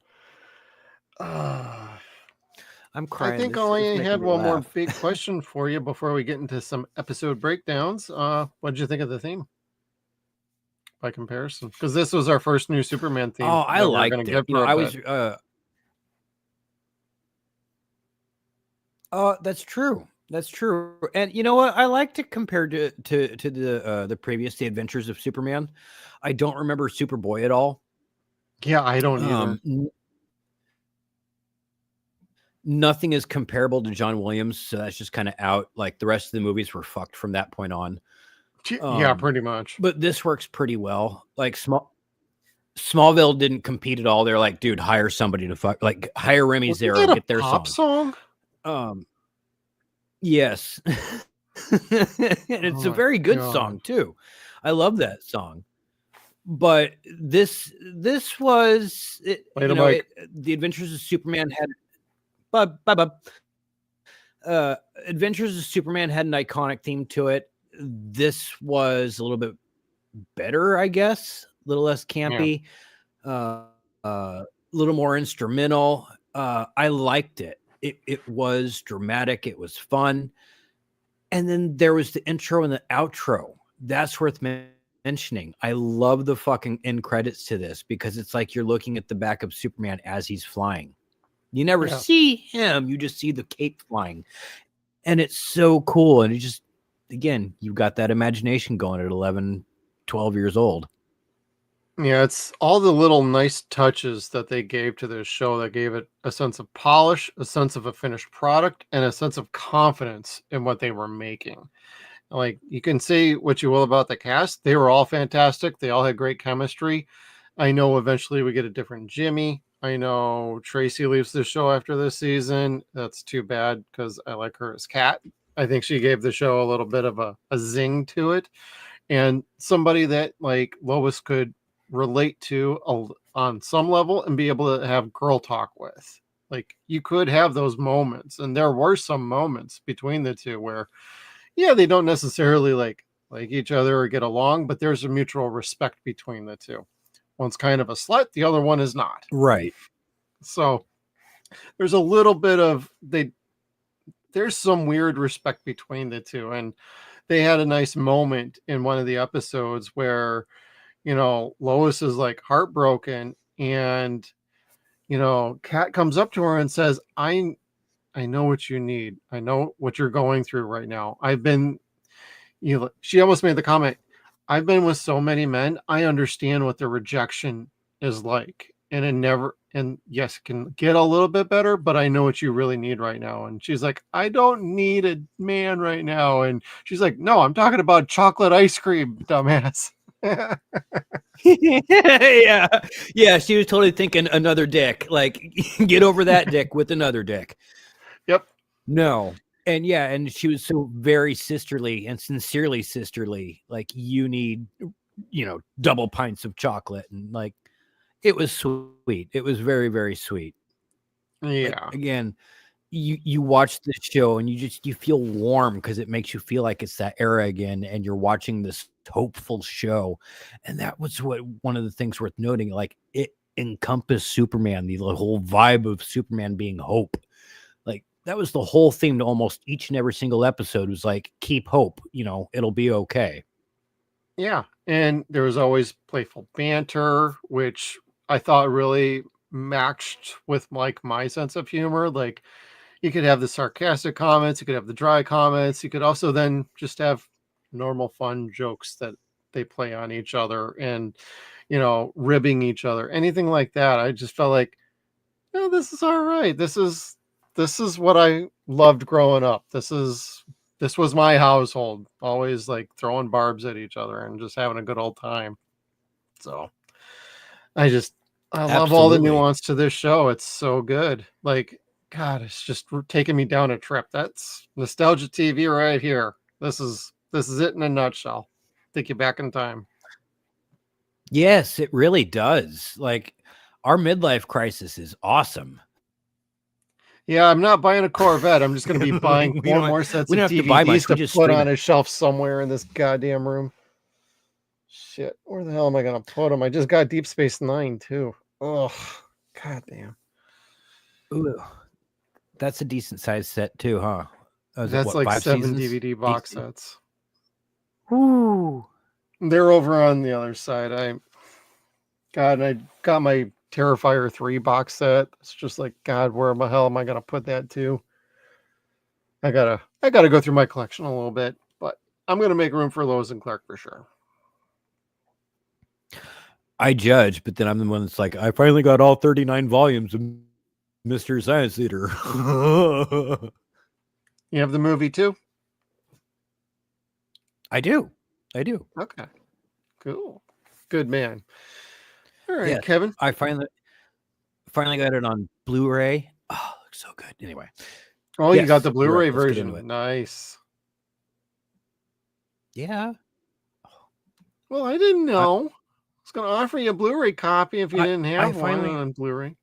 [SPEAKER 10] I'm crying.
[SPEAKER 12] I think
[SPEAKER 10] This
[SPEAKER 12] I
[SPEAKER 10] is making
[SPEAKER 12] had
[SPEAKER 10] me
[SPEAKER 12] one more
[SPEAKER 10] laugh.
[SPEAKER 12] big question for you before we get into some episode breakdowns. What did you think of the theme by comparison? Because this was our first new Superman theme.
[SPEAKER 10] Oh, I
[SPEAKER 12] that we were
[SPEAKER 10] liked
[SPEAKER 12] gonna
[SPEAKER 10] it.
[SPEAKER 12] get
[SPEAKER 10] You know,
[SPEAKER 12] for a
[SPEAKER 10] I was.
[SPEAKER 12] bit.
[SPEAKER 10] That's true. That's true. And you know what? I liked it compared to the previous The Adventures of Superman. I don't remember Superboy at all.
[SPEAKER 12] Yeah, I don't either.
[SPEAKER 10] Nothing is comparable to John Williams, so that's just kind of out. Like the rest of the movies were fucked from that point on.
[SPEAKER 12] Yeah, pretty much.
[SPEAKER 10] But this works pretty well. Like Smallville didn't compete at all. They're like, dude, hire somebody to fuck. Like hire Remy
[SPEAKER 12] Wasn't
[SPEAKER 10] Zero,
[SPEAKER 12] that a
[SPEAKER 10] get their
[SPEAKER 12] pop
[SPEAKER 10] song.
[SPEAKER 12] Oh
[SPEAKER 10] Yes, and it's a
[SPEAKER 12] my
[SPEAKER 10] very good
[SPEAKER 12] God.
[SPEAKER 10] song too. I love that song. But this was it,
[SPEAKER 12] Wait
[SPEAKER 10] you
[SPEAKER 12] a
[SPEAKER 10] know,
[SPEAKER 12] mic.
[SPEAKER 10] The Adventures of Superman had Adventures of Superman had an iconic theme to it. This was a little bit better, I guess, a little less campy, a little more instrumental. I liked it. It was dramatic. It was fun. And then there was the intro and the outro. That's worth mentioning. I love the fucking end credits to this because it's like you're looking at the back of Superman as he's flying. You never see him. You just see the cape flying. And it's so cool. And it just, again, you've got that imagination going at 11, 12 years old.
[SPEAKER 12] Yeah, it's all the little nice touches that they gave to this show that gave it a sense of polish, a sense of a finished product, and a sense of confidence in what they were making. Like, you can say what you will about the cast. They were all fantastic. They all had great chemistry. I know eventually we get a different Jimmy. I know Tracy leaves the show after this season. That's too bad because I like her as Kat. I think she gave the show a little bit of a zing to it. And somebody that like Lois could relate to on some level and be able to have girl talk with. Like, you could have those moments, and there were some moments between the two where, yeah, they don't necessarily like each other or get along, but there's a mutual respect between the two. One's kind of a slut, the other one is not.
[SPEAKER 10] Right.
[SPEAKER 12] So there's a little bit of there's some weird respect between the two, and they had a nice moment in one of the episodes where, you know, Lois is like heartbroken, and, you know, Kat comes up to her and says, I know what you need. I know what you're going through right now. She almost made the comment, I've been with so many men. I understand what the rejection is like. And yes, it can get a little bit better, but I know what you really need right now. And she's like, I don't need a man right now. And she's like, no, I'm talking about chocolate ice cream, dumbass.
[SPEAKER 10] Yeah. She was totally thinking another dick. Like, get over that dick with another dick.
[SPEAKER 12] Yep.
[SPEAKER 10] No. And yeah, and she was so very sisterly and sincerely sisterly. Like, you need, you know, double pints of chocolate, and like, it was sweet. It was very, very sweet.
[SPEAKER 12] Yeah.
[SPEAKER 10] Like, again, you watch this show and you feel warm because it makes you feel like it's that era again, and you're watching this hopeful show. And that was one of the things worth noting. Like, it encompassed Superman, the whole vibe of Superman being hope. Like, that was the whole theme to almost each and every single episode, was like, keep hope, you know, it'll be okay.
[SPEAKER 12] Yeah. And there was always playful banter, which I thought really matched with like my sense of humor. Like, you could have the sarcastic comments, you could have the dry comments, you could also then just have normal fun jokes that they play on each other, and, you know, ribbing each other, anything like that. I just felt like, oh, this is all right. This is what I loved growing up. This was my household, always like throwing barbs at each other and just having a good old time. So I love all the nuance to this show. It's so good. Like, God, it's just taking me down a trip. That's nostalgia TV right here. This is it in a nutshell. Take you back in time.
[SPEAKER 10] Yes, it really does. Like, our midlife crisis is awesome.
[SPEAKER 12] Yeah, I'm not buying a Corvette. I'm just going to be buying
[SPEAKER 10] We don't-
[SPEAKER 12] more sets
[SPEAKER 10] we
[SPEAKER 12] of
[SPEAKER 10] don't have to buy
[SPEAKER 12] DVDs
[SPEAKER 10] much, we
[SPEAKER 12] to
[SPEAKER 10] just
[SPEAKER 12] put
[SPEAKER 10] stream
[SPEAKER 12] on
[SPEAKER 10] it.
[SPEAKER 12] a shelf somewhere in this goddamn room. Shit, where the hell am I going to put them? I just got Deep Space Nine too. Oh, goddamn.
[SPEAKER 10] Ooh, that's a decent sized set too, huh? Is it,
[SPEAKER 12] That's
[SPEAKER 10] what,
[SPEAKER 12] like
[SPEAKER 10] 5
[SPEAKER 12] 7
[SPEAKER 10] seasons?
[SPEAKER 12] DVD
[SPEAKER 10] 8
[SPEAKER 12] box
[SPEAKER 10] seasons?
[SPEAKER 12] sets.
[SPEAKER 10] Ooh.
[SPEAKER 12] They're over on the other side. I got my Terrifier 3 box set. It's just like, God, where the hell am I gonna put that to? I gotta go through my collection a little bit, but I'm gonna make room for Lois and Clark for sure.
[SPEAKER 10] I judge, but then I'm the one that's like, I finally got all 39 volumes of Mr. Science Theater.
[SPEAKER 12] You have the movie too?
[SPEAKER 10] I do.
[SPEAKER 12] Okay. Cool. Good man. All right,
[SPEAKER 10] Yeah,
[SPEAKER 12] Kevin.
[SPEAKER 10] I finally got it on Blu-ray. Oh, it looks so good. Anyway.
[SPEAKER 12] Oh, you got
[SPEAKER 10] Yes,
[SPEAKER 12] the
[SPEAKER 10] you're
[SPEAKER 12] Blu-ray
[SPEAKER 10] right. Let's get into
[SPEAKER 12] version.
[SPEAKER 10] it.
[SPEAKER 12] Nice.
[SPEAKER 10] Yeah.
[SPEAKER 12] Well, I didn't know. I was going to offer you a Blu-ray copy if you didn't have
[SPEAKER 10] finally-
[SPEAKER 12] one on Blu-ray.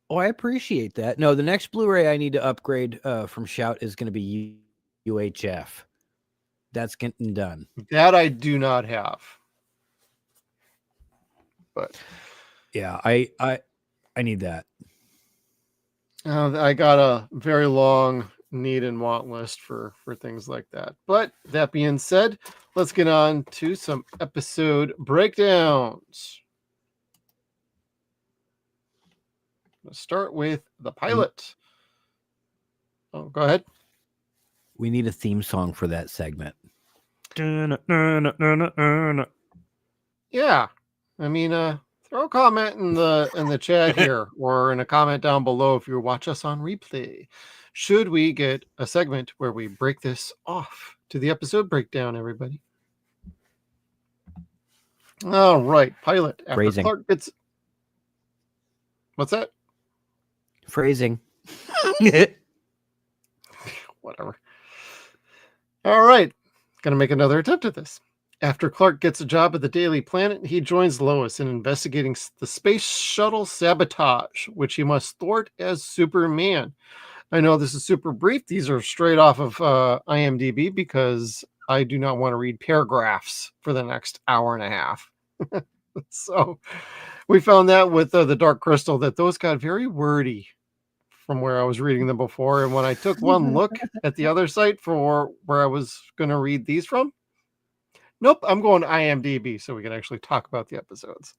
[SPEAKER 10] Oh, I appreciate that. No, the next Blu-ray I need to upgrade from Shout is going to be UHF. That's getting done.
[SPEAKER 12] That I do not have. But
[SPEAKER 10] yeah, I need that.
[SPEAKER 12] I got a very long need and want list for things like that. But that being said, let's get on to some episode breakdowns. Let's start with the pilot. Oh, go ahead.
[SPEAKER 10] We need a theme song for that segment.
[SPEAKER 12] Yeah. I mean, throw a comment in the chat here or in a comment down below if you watch us on replay. Should we get a segment where we break this off to the episode breakdown, everybody? All right, pilot. After
[SPEAKER 10] Phrasing.
[SPEAKER 12] Clark gets... What's that?
[SPEAKER 10] Phrasing.
[SPEAKER 12] Whatever. All right. Gonna make another attempt at this. After Clark gets a job at the Daily Planet, he joins Lois in investigating the space shuttle sabotage, which he must thwart as Superman. I know this is super brief. These are straight off of IMDb because I do not want to read paragraphs for the next hour and a half. So we found that with the Dark Crystal that those got very wordy from where I was reading them before. And when I took one look at the other site for where I was going to read these from, nope, I'm going to IMDb so we can actually talk about the episodes.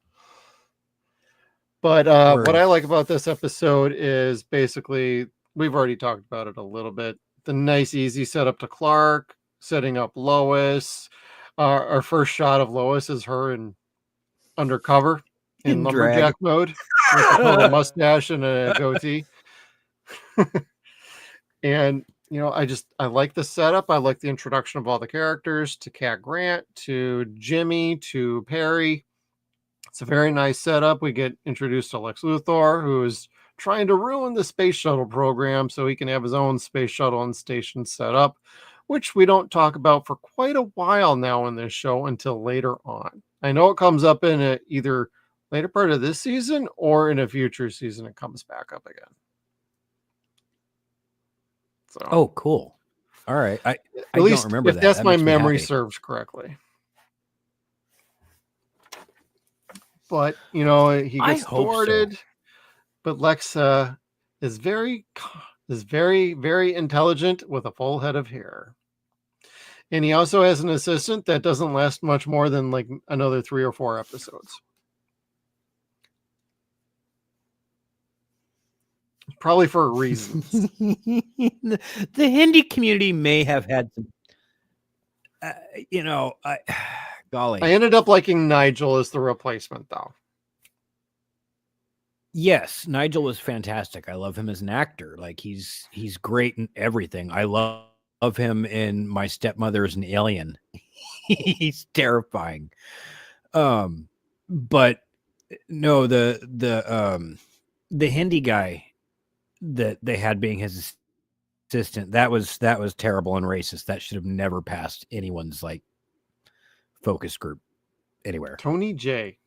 [SPEAKER 12] But what I like about this episode is basically, we've already talked about it a little bit. The nice, easy setup to Clark, setting up Lois. Our first shot of Lois is her in undercover in lumberjack mode with a mustache and a goatee. And you know, I like the setup. I like the introduction of all the characters, to Cat Grant, to Jimmy, to Perry. It's a very nice setup. We get introduced to Lex Luthor, who is trying to ruin the space shuttle program so he can have his own space shuttle and station set up, which we don't talk about for quite a while now in this show until later on. I know it comes up in either later part of this season or in a future season. It comes back up again. So,
[SPEAKER 10] oh, cool. All right. I
[SPEAKER 12] at least
[SPEAKER 10] don't remember
[SPEAKER 12] if
[SPEAKER 10] that.
[SPEAKER 12] that's
[SPEAKER 10] That
[SPEAKER 12] my
[SPEAKER 10] makes me
[SPEAKER 12] memory
[SPEAKER 10] happy.
[SPEAKER 12] serves correctly. But you know, he
[SPEAKER 10] I
[SPEAKER 12] gets
[SPEAKER 10] hope so.
[SPEAKER 12] thwarted. But Lex is very, very intelligent with a full head of hair. And he also has an assistant that doesn't last much more than like another 3 or 4 episodes. Probably for a reason.
[SPEAKER 10] The Hindi community may have had some, golly.
[SPEAKER 12] I ended up liking Nigel as the replacement, though.
[SPEAKER 10] Yes, Nigel was fantastic. I love him as an actor. Like he's great in everything. I love him in My Stepmother is an Alien. He's terrifying. But no, the Hindi guy that they had being his assistant, that was terrible and racist. That should have never passed anyone's like focus group. anywhere.
[SPEAKER 12] Tony J.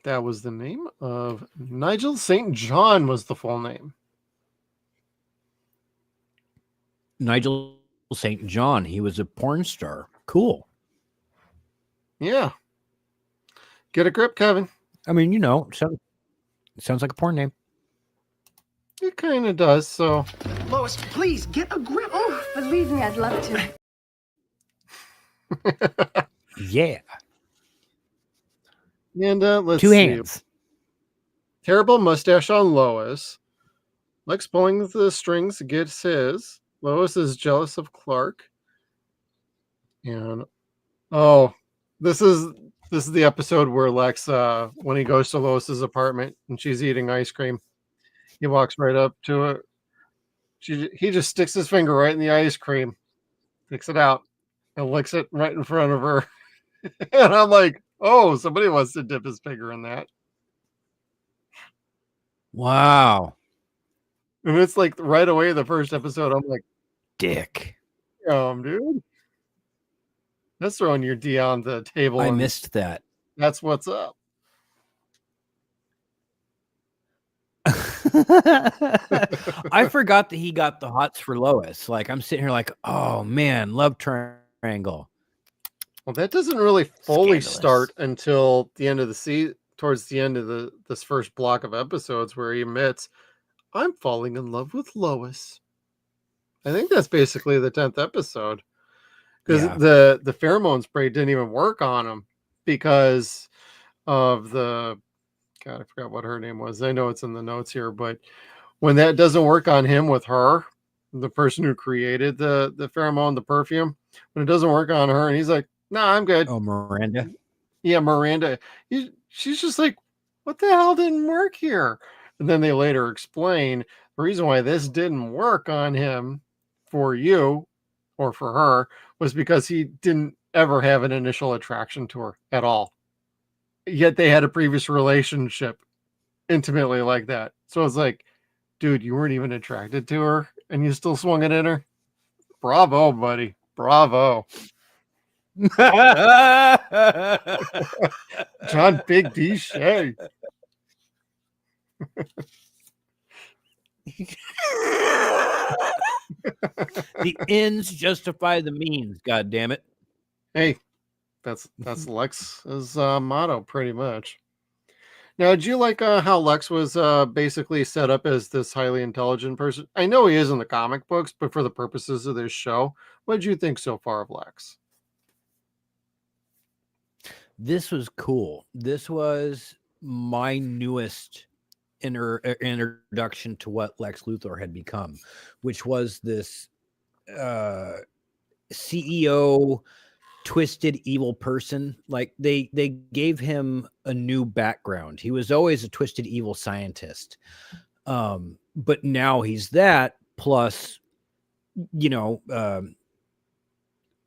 [SPEAKER 12] That was the name of Nigel St. John was the full name.
[SPEAKER 10] Nigel St. John. He was a porn star. Cool.
[SPEAKER 12] Yeah. Get a grip, Kevin.
[SPEAKER 10] I mean, you know, sounds like a porn name.
[SPEAKER 12] It kind of does. So,
[SPEAKER 4] Lois, please get a grip.
[SPEAKER 11] Oh, believe me, I'd love to.
[SPEAKER 10] Yeah.
[SPEAKER 12] And let's
[SPEAKER 10] Two
[SPEAKER 12] see.
[SPEAKER 10] hands.
[SPEAKER 12] Terrible mustache on Lois. Lex pulling the strings gets his. Lois is jealous of Clark. And this is the episode where Lex, when he goes to Lois's apartment and she's eating ice cream, he walks right up to it. He just sticks his finger right in the ice cream, takes it out, and licks it right in front of her. And I'm like, oh, somebody wants to dip his finger in that.
[SPEAKER 10] Wow.
[SPEAKER 12] And it's like right away, the first episode, I'm like,
[SPEAKER 10] Dick.
[SPEAKER 12] Dude. That's throwing your D on the table.
[SPEAKER 10] I missed that.
[SPEAKER 12] That's what's up.
[SPEAKER 10] I forgot that he got the hots for Lois. Like, I'm sitting here like, oh man, love triangle.
[SPEAKER 12] Well, that doesn't really fully
[SPEAKER 10] Scandalous.
[SPEAKER 12] start until the end of the season, towards the end of this first block of episodes where he admits, I'm falling in love with Lois. I think that's basically the 10th episode. Because the pheromone spray didn't even work on him because of God, I forgot what her name was. I know it's in the notes here, but when that doesn't work on him with her, the person who created the pheromone, the perfume, when it doesn't work on her, and he's like, nah, I'm good.
[SPEAKER 10] Oh, Miranda.
[SPEAKER 12] Yeah, Miranda. She's just like, what the hell didn't work here? And then they later explain the reason why this didn't work on him for you or for her was because he didn't ever have an initial attraction to her at all. Yet they had a previous relationship intimately like that. So it's like, dude, you weren't even attracted to her and you still swung it in her? Bravo, buddy. Bravo. John Big D. Shea.
[SPEAKER 10] The ends justify the means, god damn it.
[SPEAKER 12] Hey, that's Lex's motto pretty much. Now, did you like how Lex was basically set up as this highly intelligent person? I know he is in the comic books, but for the purposes of this show, what did you think so far of Lex?
[SPEAKER 10] This was cool. This was my newest introduction to what Lex Luthor had become, which was this CEO twisted evil person. Like they gave him a new background. He was always a twisted evil scientist, but now he's that plus, you know,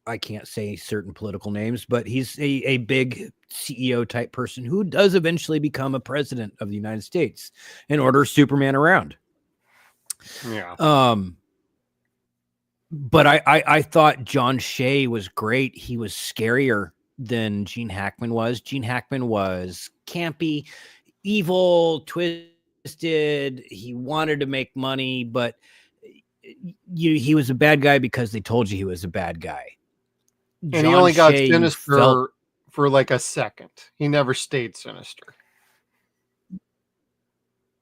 [SPEAKER 10] I can't say certain political names, but he's a big CEO type person who does eventually become a president of the United States and orders Superman around.
[SPEAKER 12] Yeah.
[SPEAKER 10] But I thought John Shea was great. He was scarier than Gene Hackman was. Gene Hackman was campy, evil, twisted. He wanted to make money, but he was a bad guy because they told you he was a bad guy.
[SPEAKER 12] And he only got sinister for like a second. He never stayed sinister.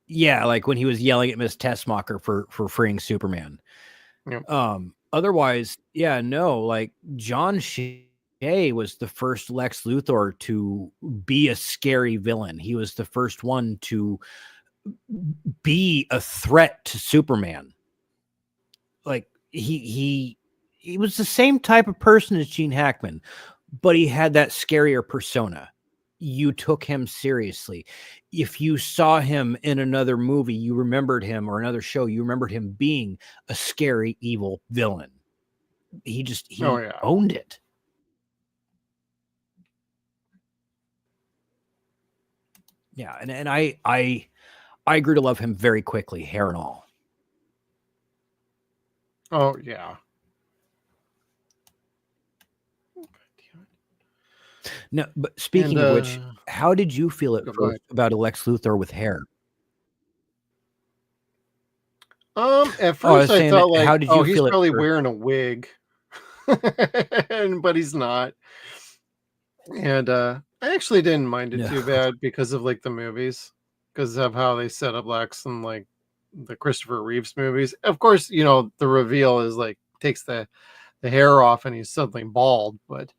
[SPEAKER 10] Yeah, like when he was yelling at Miss Tessmacher for freeing Superman.
[SPEAKER 12] Yep.
[SPEAKER 10] Otherwise, yeah, no, like John Shea was the first Lex Luthor to be a scary villain. He was the first one to be a threat to Superman. Like he was the same type of person as Gene Hackman, but he had that scarier persona. You took him seriously. If you saw him in another movie, you remembered him, or another show, you remembered him being a scary, evil villain. He owned it. Yeah, and I grew to love him very quickly, hair and all.
[SPEAKER 12] Oh yeah.
[SPEAKER 10] No, but speaking
[SPEAKER 12] And
[SPEAKER 10] of which, how did you feel at
[SPEAKER 12] go
[SPEAKER 10] first
[SPEAKER 12] ahead.
[SPEAKER 10] about a Lex Luthor with hair?
[SPEAKER 12] At
[SPEAKER 10] Oh, I
[SPEAKER 12] first
[SPEAKER 10] was
[SPEAKER 12] I
[SPEAKER 10] saying that.
[SPEAKER 12] thought like,
[SPEAKER 10] How did
[SPEAKER 12] oh,
[SPEAKER 10] you
[SPEAKER 12] he's
[SPEAKER 10] feel at
[SPEAKER 12] probably
[SPEAKER 10] first?
[SPEAKER 12] wearing a wig, but he's not. And I actually didn't mind it
[SPEAKER 10] No.
[SPEAKER 12] too bad because of like the movies, because of how they set up Lex and like the Christopher Reeves movies. Of course, the reveal is like takes the hair off and he's suddenly bald. But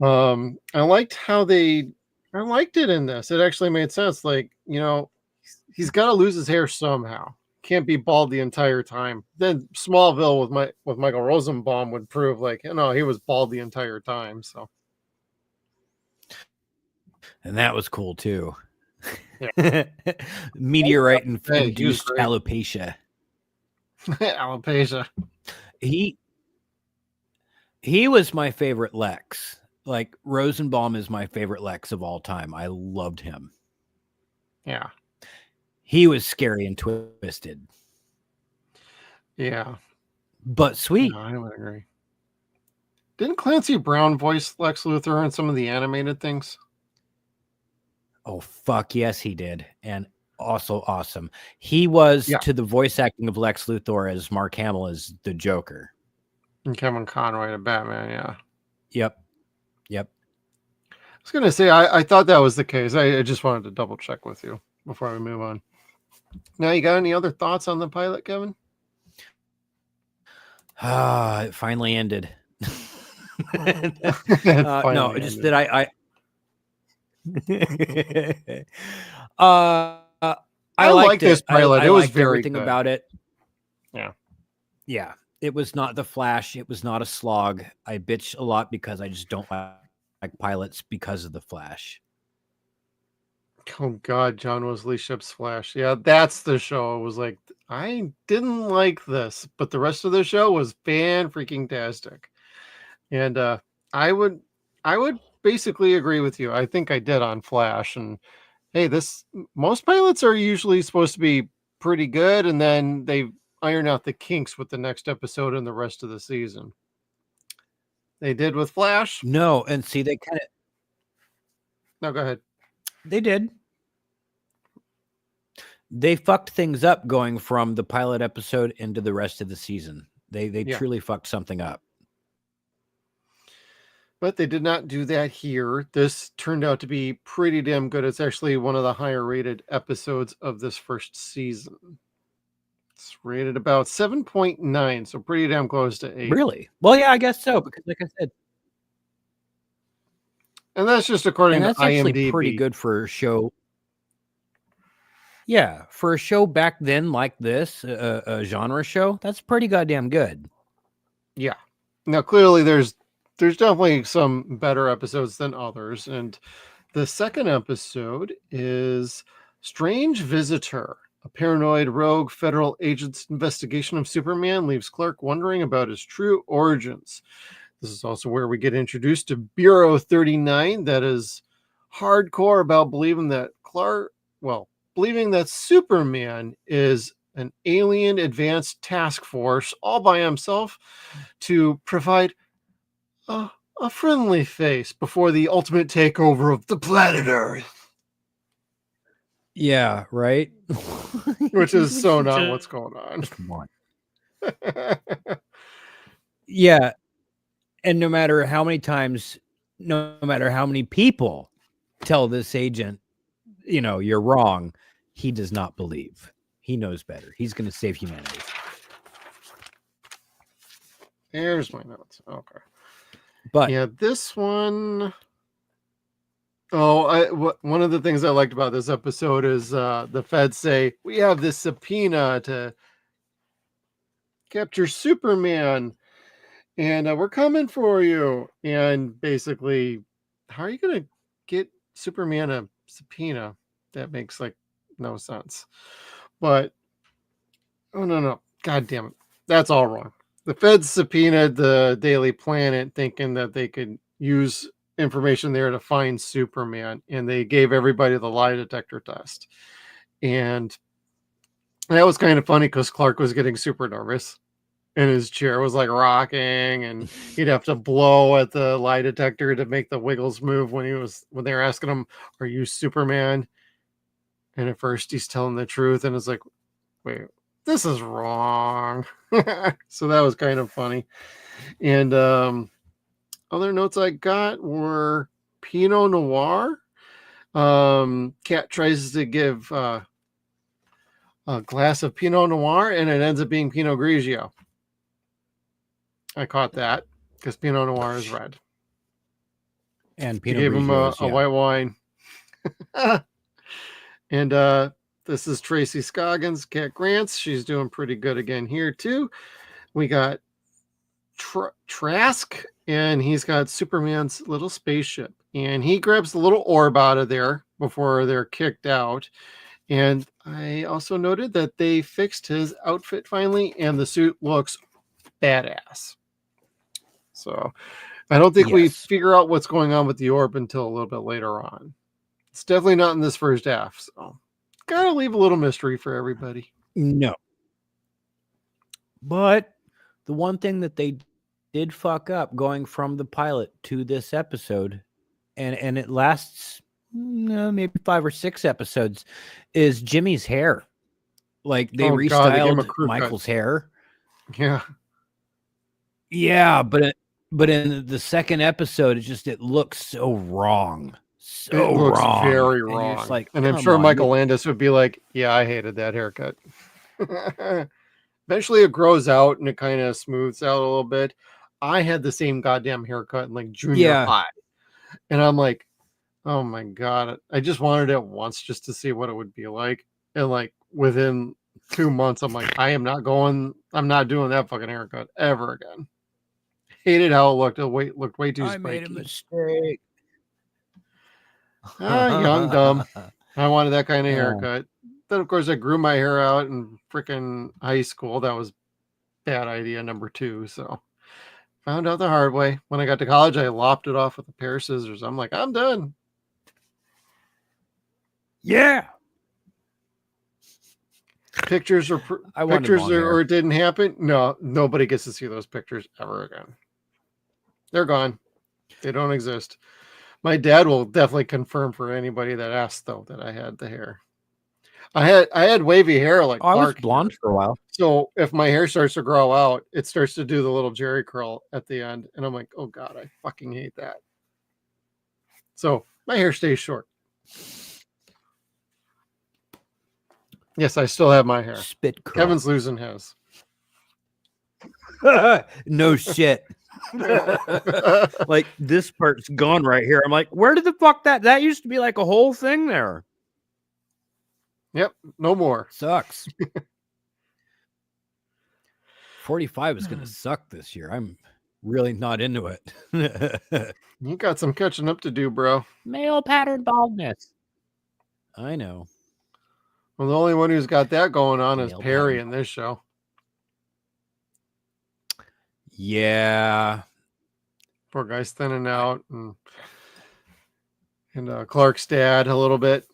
[SPEAKER 12] I liked I liked it in this. It actually made sense. Like, he's got to lose his hair somehow. Can't be bald the entire time. Then Smallville with Michael Rosenbaum would prove like, he was bald the entire time. So
[SPEAKER 10] And that was cool too.
[SPEAKER 12] yeah,
[SPEAKER 10] Meteorite
[SPEAKER 12] hey, he was
[SPEAKER 10] induced
[SPEAKER 12] great.
[SPEAKER 10] alopecia.
[SPEAKER 12] Alopecia.
[SPEAKER 10] He was my favorite Lex. Like Rosenbaum is my favorite Lex of all time. I loved him.
[SPEAKER 12] Yeah.
[SPEAKER 10] He was scary and twisted,
[SPEAKER 12] Yeah.
[SPEAKER 10] but sweet.
[SPEAKER 12] No, I would agree. Didn't Clancy Brown voice Lex Luthor in some of the animated things?
[SPEAKER 10] Oh, fuck yes, he did. And also awesome. He was to the voice acting of Lex Luthor as Mark Hamill as the Joker.
[SPEAKER 12] And Kevin Conroy to Batman, yeah.
[SPEAKER 10] Yep.
[SPEAKER 12] I was going to say, I thought that was the case. I just wanted to double check with you before we move on. Now, you got any other thoughts on the pilot, Kevin?
[SPEAKER 10] It finally ended.
[SPEAKER 12] No,
[SPEAKER 10] just that I liked
[SPEAKER 12] this pilot. It was very
[SPEAKER 10] everything
[SPEAKER 12] good
[SPEAKER 10] about it.
[SPEAKER 12] Yeah.
[SPEAKER 10] It was not the Flash. It was not a slog. I bitch a lot because I just don't like pilots because of the Flash.
[SPEAKER 12] Oh God, John Wesley Shipp's Flash. Yeah, that's the show. It was like, I didn't like this, but the rest of the show was fan-freaking-tastic. And I would basically agree with you. I think I did on Flash. And hey, most pilots are usually supposed to be pretty good, and then they iron out the kinks with the next episode and the rest of the season. They did with Flash.
[SPEAKER 10] No, and see, they kind of.
[SPEAKER 12] No, go ahead.
[SPEAKER 10] They did. They fucked things up going from the pilot episode into the rest of the season. They truly fucked something up.
[SPEAKER 12] But they did not do that here. This turned out to be pretty damn good. It's actually one of the higher rated episodes of this first season. It's rated about 7.9, so pretty damn close to 8.
[SPEAKER 10] Really? Well, yeah, I guess so, because like I said.
[SPEAKER 12] And that's just according to IMDb.
[SPEAKER 10] Actually pretty good for a show. Yeah, for a show back then like this, a genre show, that's pretty goddamn good.
[SPEAKER 12] Yeah. Now, clearly, there's definitely some better episodes than others. And the second episode is Strange Visitor. A paranoid rogue federal agent's investigation of Superman leaves Clark wondering about his true origins. This is also where we get introduced to Bureau 39, that is hardcore about believing that Superman is an alien advanced task force all by himself to provide a friendly face before the ultimate takeover of the planet Earth.
[SPEAKER 10] Yeah, right?
[SPEAKER 12] Which is so not what's going on.
[SPEAKER 10] Come on. Yeah. And no matter how many times, no matter how many people tell this agent, you're wrong, he does not believe. He knows better. He's going to save humanity.
[SPEAKER 12] Here's my notes. Okay.
[SPEAKER 10] But
[SPEAKER 12] yeah, this one. One of the things I liked about this episode is the feds say, we have this subpoena to capture Superman, and we're coming for you. And basically, how are you going to get Superman a subpoena? That makes like no sense. But, oh, no. God damn it. That's all wrong. The feds subpoenaed the Daily Planet thinking that they could use information there to find Superman, and they gave everybody the lie detector test. And that was kind of funny because Clark was getting super nervous. and his chair was like rocking, and he'd have to blow at the lie detector to make the wiggles move when they were asking him, "Are you Superman?" And at first he's telling the truth, and it's like, wait, this is wrong. So that was kind of funny. And other notes I got were Pinot Noir. Cat tries to give a glass of Pinot Noir, and it ends up being Pinot Grigio. I caught that because Pinot Noir is red.
[SPEAKER 10] And
[SPEAKER 12] He
[SPEAKER 10] Pinot
[SPEAKER 12] gave him
[SPEAKER 10] Grigio
[SPEAKER 12] a white wine. And this is Tracy Scoggins, Cat Grants. She's doing pretty good again here too. We got Trask, and he's got Superman's little spaceship, and he grabs the little orb out of there before they're kicked out. And I also noted that they fixed his outfit finally, and the suit looks badass. So I don't think we figure out what's going on with the orb until a little bit later on. It's definitely not in this first half, so gotta leave a little mystery for everybody.
[SPEAKER 10] No. But the one thing that they did fuck up going from the pilot to this episode, and it lasts maybe 5 or 6 episodes, is Jimmy's hair. Like they restyled Michael's hair.
[SPEAKER 12] Yeah.
[SPEAKER 10] Yeah, but in the second episode, it looks so wrong. So
[SPEAKER 12] it looks
[SPEAKER 10] wrong.
[SPEAKER 12] Very
[SPEAKER 10] and
[SPEAKER 12] wrong.
[SPEAKER 10] Like,
[SPEAKER 12] and I'm sure Michael Landis would be like, yeah, I hated that haircut. Eventually it grows out and it kind of smooths out a little bit. I had the same goddamn haircut in like junior high. And I'm like, oh my God. I just wanted it once just to see what it would be like. And like within 2 months, I'm like, I'm not doing that fucking haircut ever again. Hated how it looked. It looked way too spiky.
[SPEAKER 10] I made a mistake.
[SPEAKER 12] Young, dumb. I wanted that kind of haircut. Then, of course, I grew my hair out in freaking high school. That was bad idea number 2. So found out the hard way. When I got to college, I lopped it off with a pair of scissors. I'm like, I'm done.
[SPEAKER 10] Yeah.
[SPEAKER 12] Pictures or it didn't happen. No, nobody gets to see those pictures ever again. They're gone. They don't exist. My dad will definitely confirm for anybody that asks, though, that I had the hair. I had wavy hair like
[SPEAKER 10] I was
[SPEAKER 12] Clark
[SPEAKER 10] blonde for a while.
[SPEAKER 12] So if my hair starts to grow out, it starts to do the little Jerry curl at the end, and I'm like, oh God, I fucking hate that. So my hair stays short. Yes, I still have my hair.
[SPEAKER 10] Spit curl.
[SPEAKER 12] Kevin's losing his.
[SPEAKER 10] No shit. Like this part's gone right here. I'm like, where did the fuck that used to be like a whole thing there?
[SPEAKER 12] Yep, no more.
[SPEAKER 10] Sucks. 45 is gonna suck this year. I'm really not into it.
[SPEAKER 12] You got some catching up to do, bro.
[SPEAKER 10] Male pattern baldness. I know.
[SPEAKER 12] Well, the only one who's got that going on is Perry in this show.
[SPEAKER 10] Yeah.
[SPEAKER 12] Poor guy's thinning out, and Clark's dad a little bit.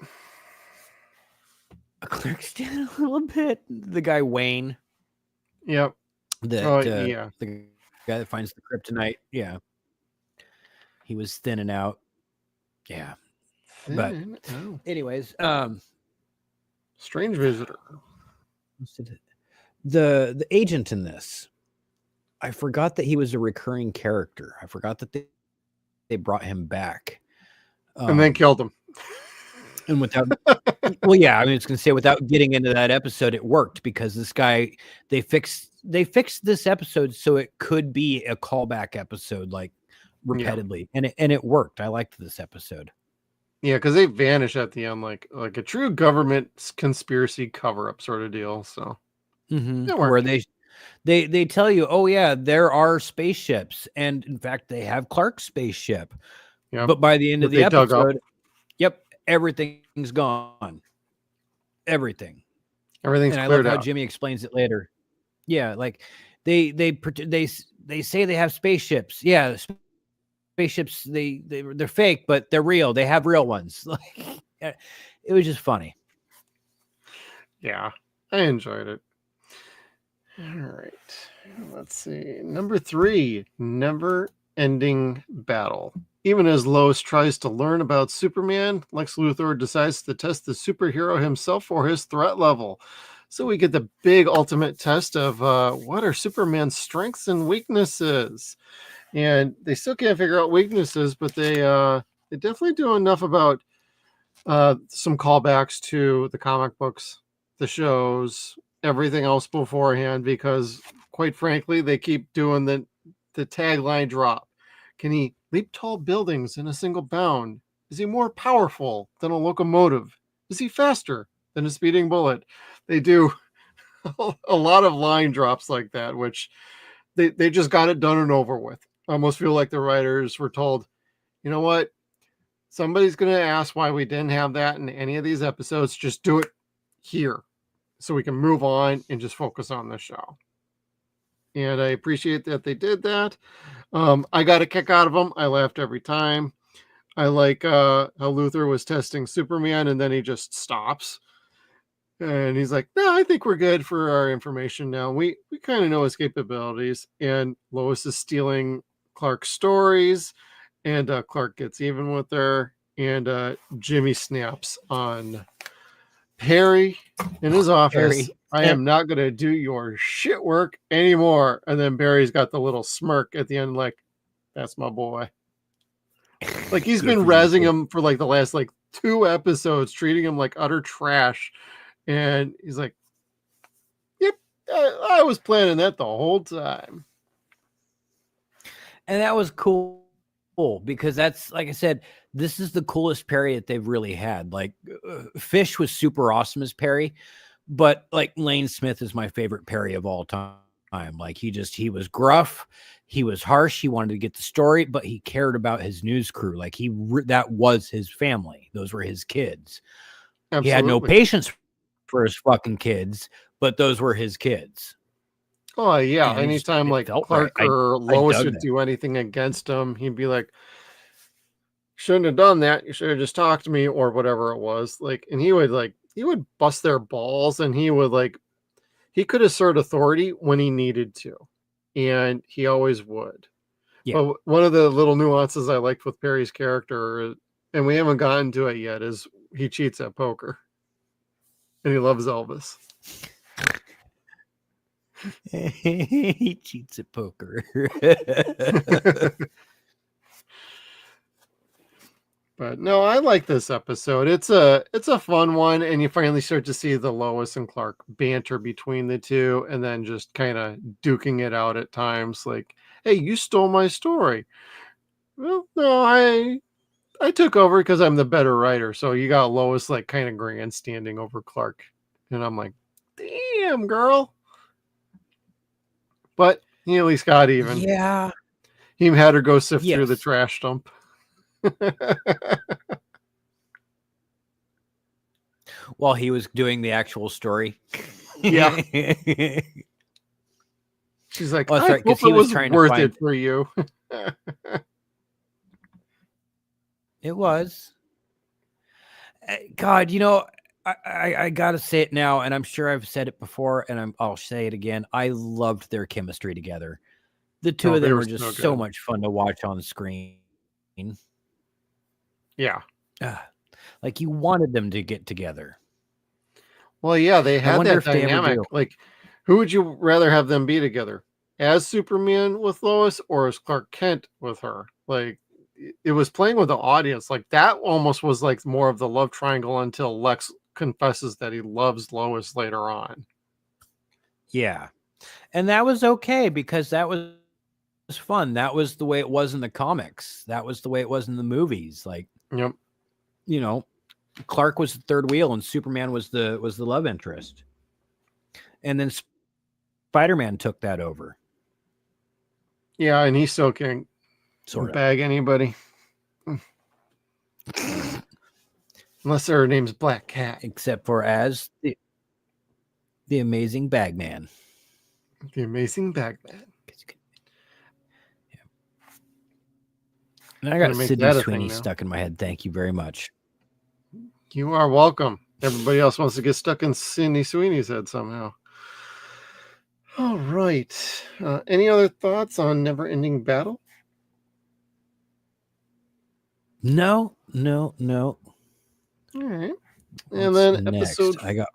[SPEAKER 10] Clark's dad a little bit. The guy Wayne.
[SPEAKER 12] Yep.
[SPEAKER 10] The guy that finds the kryptonite. Yeah. He was thinning out. Yeah. But anyways,
[SPEAKER 12] strange visitor.
[SPEAKER 10] The agent in this, I forgot that he was a recurring character. I forgot that they brought him back.
[SPEAKER 12] And then killed him.
[SPEAKER 10] And without, well, yeah, I mean, I was going to say without getting into that episode, it worked because this guy, they fixed this episode so it could be a callback episode, like repeatedly, and it worked. I liked this episode.
[SPEAKER 12] Yeah, because they vanish at the end, like a true government conspiracy cover up sort of deal. So
[SPEAKER 10] where they tell you, oh yeah, there are spaceships, and in fact, they have Clark's spaceship.
[SPEAKER 12] Yeah,
[SPEAKER 10] but by the end of the episode, everything's gone. Everything's
[SPEAKER 12] and
[SPEAKER 10] I love how Jimmy explains it later. Yeah, like they say they have spaceships. Yeah, spaceships they're fake, but they're real. They have real ones. Like it was just funny.
[SPEAKER 12] Yeah, I enjoyed it. All right. Let's see. Number 3, Never Ending Battle. Even as Lois tries to learn about Superman, Lex Luthor decides to test the superhero himself for his threat level. So we get the big ultimate test of what are Superman's strengths and weaknesses. And they still can't figure out weaknesses, but they definitely do enough about some callbacks to the comic books, the shows, everything else beforehand, because quite frankly, they keep doing the tagline drop. Can he leap tall buildings in a single bound? Is he more powerful than a locomotive? Is he faster than a speeding bullet? They do a lot of line drops like that, which they just got it done and over with. I almost feel like the writers were told, you know what? Somebody's going to ask why we didn't have that in any of these episodes. Just do it here so we can move on and just focus on the show. And I appreciate that they did that. I got a kick out of them. I laughed every time. I like how Luthor was testing Superman and then he just stops. And he's like, no, I think we're good for our information now. We kind of know his capabilities. And Lois is stealing Clark's stories. And Clark gets even with her. And Jimmy snaps on Perry in his office. I am not going to do your shit work anymore. And then Barry's got the little smirk at the end, like, that's my boy. Like, he's been razzing him for like the last like 2 episodes, treating him like utter trash. And he's like, yep, I was planning that the whole time.
[SPEAKER 10] And that was cool because that's, like I said, this is the coolest Perry that they've really had. Like, Fish was super awesome as Perry, but like Lane Smith is my favorite Perry of all time. Like, he was gruff, he was harsh, he wanted to get the story, but he cared about his news crew. Like, that was his family. Those were his kids. Absolutely. He had no patience for his fucking kids, but those were his kids.
[SPEAKER 12] Oh yeah, and anytime like Clark or Lois would do anything against him, he'd be like, shouldn't have done that, you should have just talked to me, or whatever it was. Like, and he would bust their balls, and he could assert authority when he needed to, and he always would. Yeah. But one of the little nuances I liked with Perry's character, and we haven't gotten to it yet, is he cheats at poker. And he loves Elvis.
[SPEAKER 10] He cheats at poker.
[SPEAKER 12] But no, I like this episode. It's a fun one, and you finally start to see the Lois and Clark banter between the two, and then just kind of duking it out at times. Like, hey, you stole my story. Well, no, I took over because I'm the better writer. So you got Lois like kind of grandstanding over Clark, and I'm like, damn, girl. But he at least got even.
[SPEAKER 10] Yeah.
[SPEAKER 12] He had her go sift through the trash dump.
[SPEAKER 10] While he was doing the actual story.
[SPEAKER 12] Yeah. She's like,
[SPEAKER 10] oh,
[SPEAKER 12] I
[SPEAKER 10] right,
[SPEAKER 12] hope it was worth it for you.
[SPEAKER 10] It was. God, you know, I gotta say it now, and I'm sure I've said it before, and I'll say it again. I loved their chemistry together. The two of them were just so much fun to watch on screen.
[SPEAKER 12] Yeah.
[SPEAKER 10] Like, you wanted them to get together.
[SPEAKER 12] Well, yeah, they had that dynamic. Like, who would you rather have them be together? As Superman with Lois, or as Clark Kent with her? Like, it was playing with the audience. Like, that almost was like more of the love triangle until Lex confesses that he loves Lois later on.
[SPEAKER 10] Yeah. And that was okay, because that was fun. That was the way it was in the comics. That was the way it was in the movies. Like,
[SPEAKER 12] yep.
[SPEAKER 10] You know, Clark was the third wheel and Superman was the love interest. And then Spider-Man took that over.
[SPEAKER 12] Yeah, and he still can't bag anybody. Unless their name's Black Cat.
[SPEAKER 10] Except for as the amazing Bagman.
[SPEAKER 12] The amazing Bagman.
[SPEAKER 10] Yeah. And I got Sydney Sweeney stuck in my head. Thank you very much.
[SPEAKER 12] You are welcome. Everybody else wants to get stuck in Sydney Sweeney's head somehow. All right. right. Any other thoughts on Never Ending Battle?
[SPEAKER 10] No.
[SPEAKER 12] All right. And
[SPEAKER 10] What's
[SPEAKER 12] then
[SPEAKER 10] next?
[SPEAKER 12] episode.
[SPEAKER 10] I got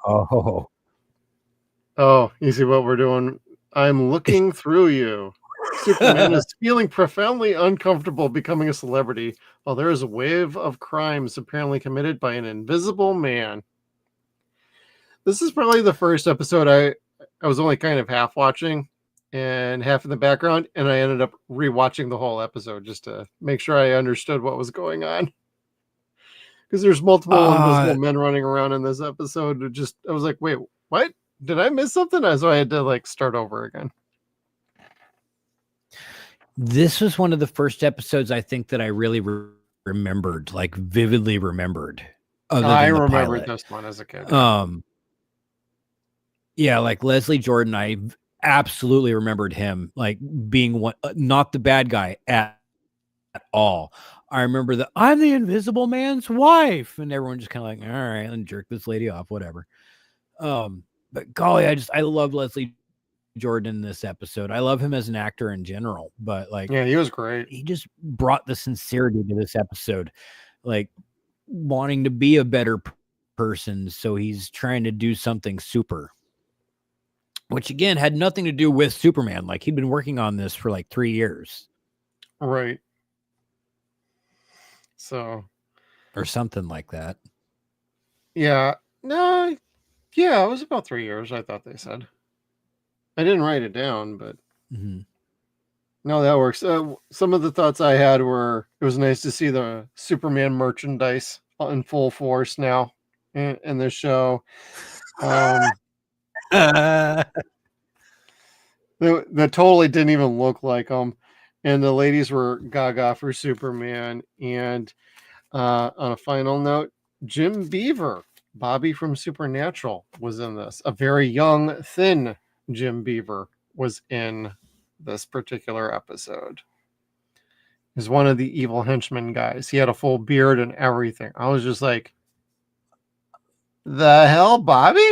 [SPEAKER 12] Oh, you see what we're doing? I'm looking through you. Superman is feeling profoundly uncomfortable becoming a celebrity, while there is a wave of crimes apparently committed by an invisible man. This is probably the first episode I was only kind of half watching and half in the background, and I ended up rewatching the whole episode just to make sure I understood what was going on. Because there's multiple invisible men running around in this episode. I was like, wait, what? Did I miss something? So I had to like start over again.
[SPEAKER 10] This was one of the first episodes I think that I really remembered, like vividly remembered.
[SPEAKER 12] I remembered this one as a kid.
[SPEAKER 10] Yeah, like Leslie Jordan, I absolutely remembered him like being one, not the bad guy at all. I remember that I'm the invisible man's wife, and everyone just kind of like, all right, and jerk this lady off, whatever. But golly, I love Leslie Jordan in this episode. I love him as an actor in general, but like,
[SPEAKER 12] yeah, he was great.
[SPEAKER 10] He just brought the sincerity to this episode, like wanting to be a better person. So he's trying to do something super, which again had nothing to do with Superman. Like he'd been working on this for like 3 years.
[SPEAKER 12] Right. So,
[SPEAKER 10] or something like that.
[SPEAKER 12] Yeah. No. Yeah, it was about 3 years. I thought they said. I didn't write it down, but no, that works. Some of the thoughts I had were it was nice to see the Superman merchandise in full force now in the show. That totally didn't even look like them. And the ladies were gaga for Superman. And on a final note, Jim Beaver, Bobby from Supernatural, was in this. A very young, thin Jim Beaver was in this particular episode. He's one of the evil henchman guys. He had a full beard and everything. I was just like, the hell, Bobby?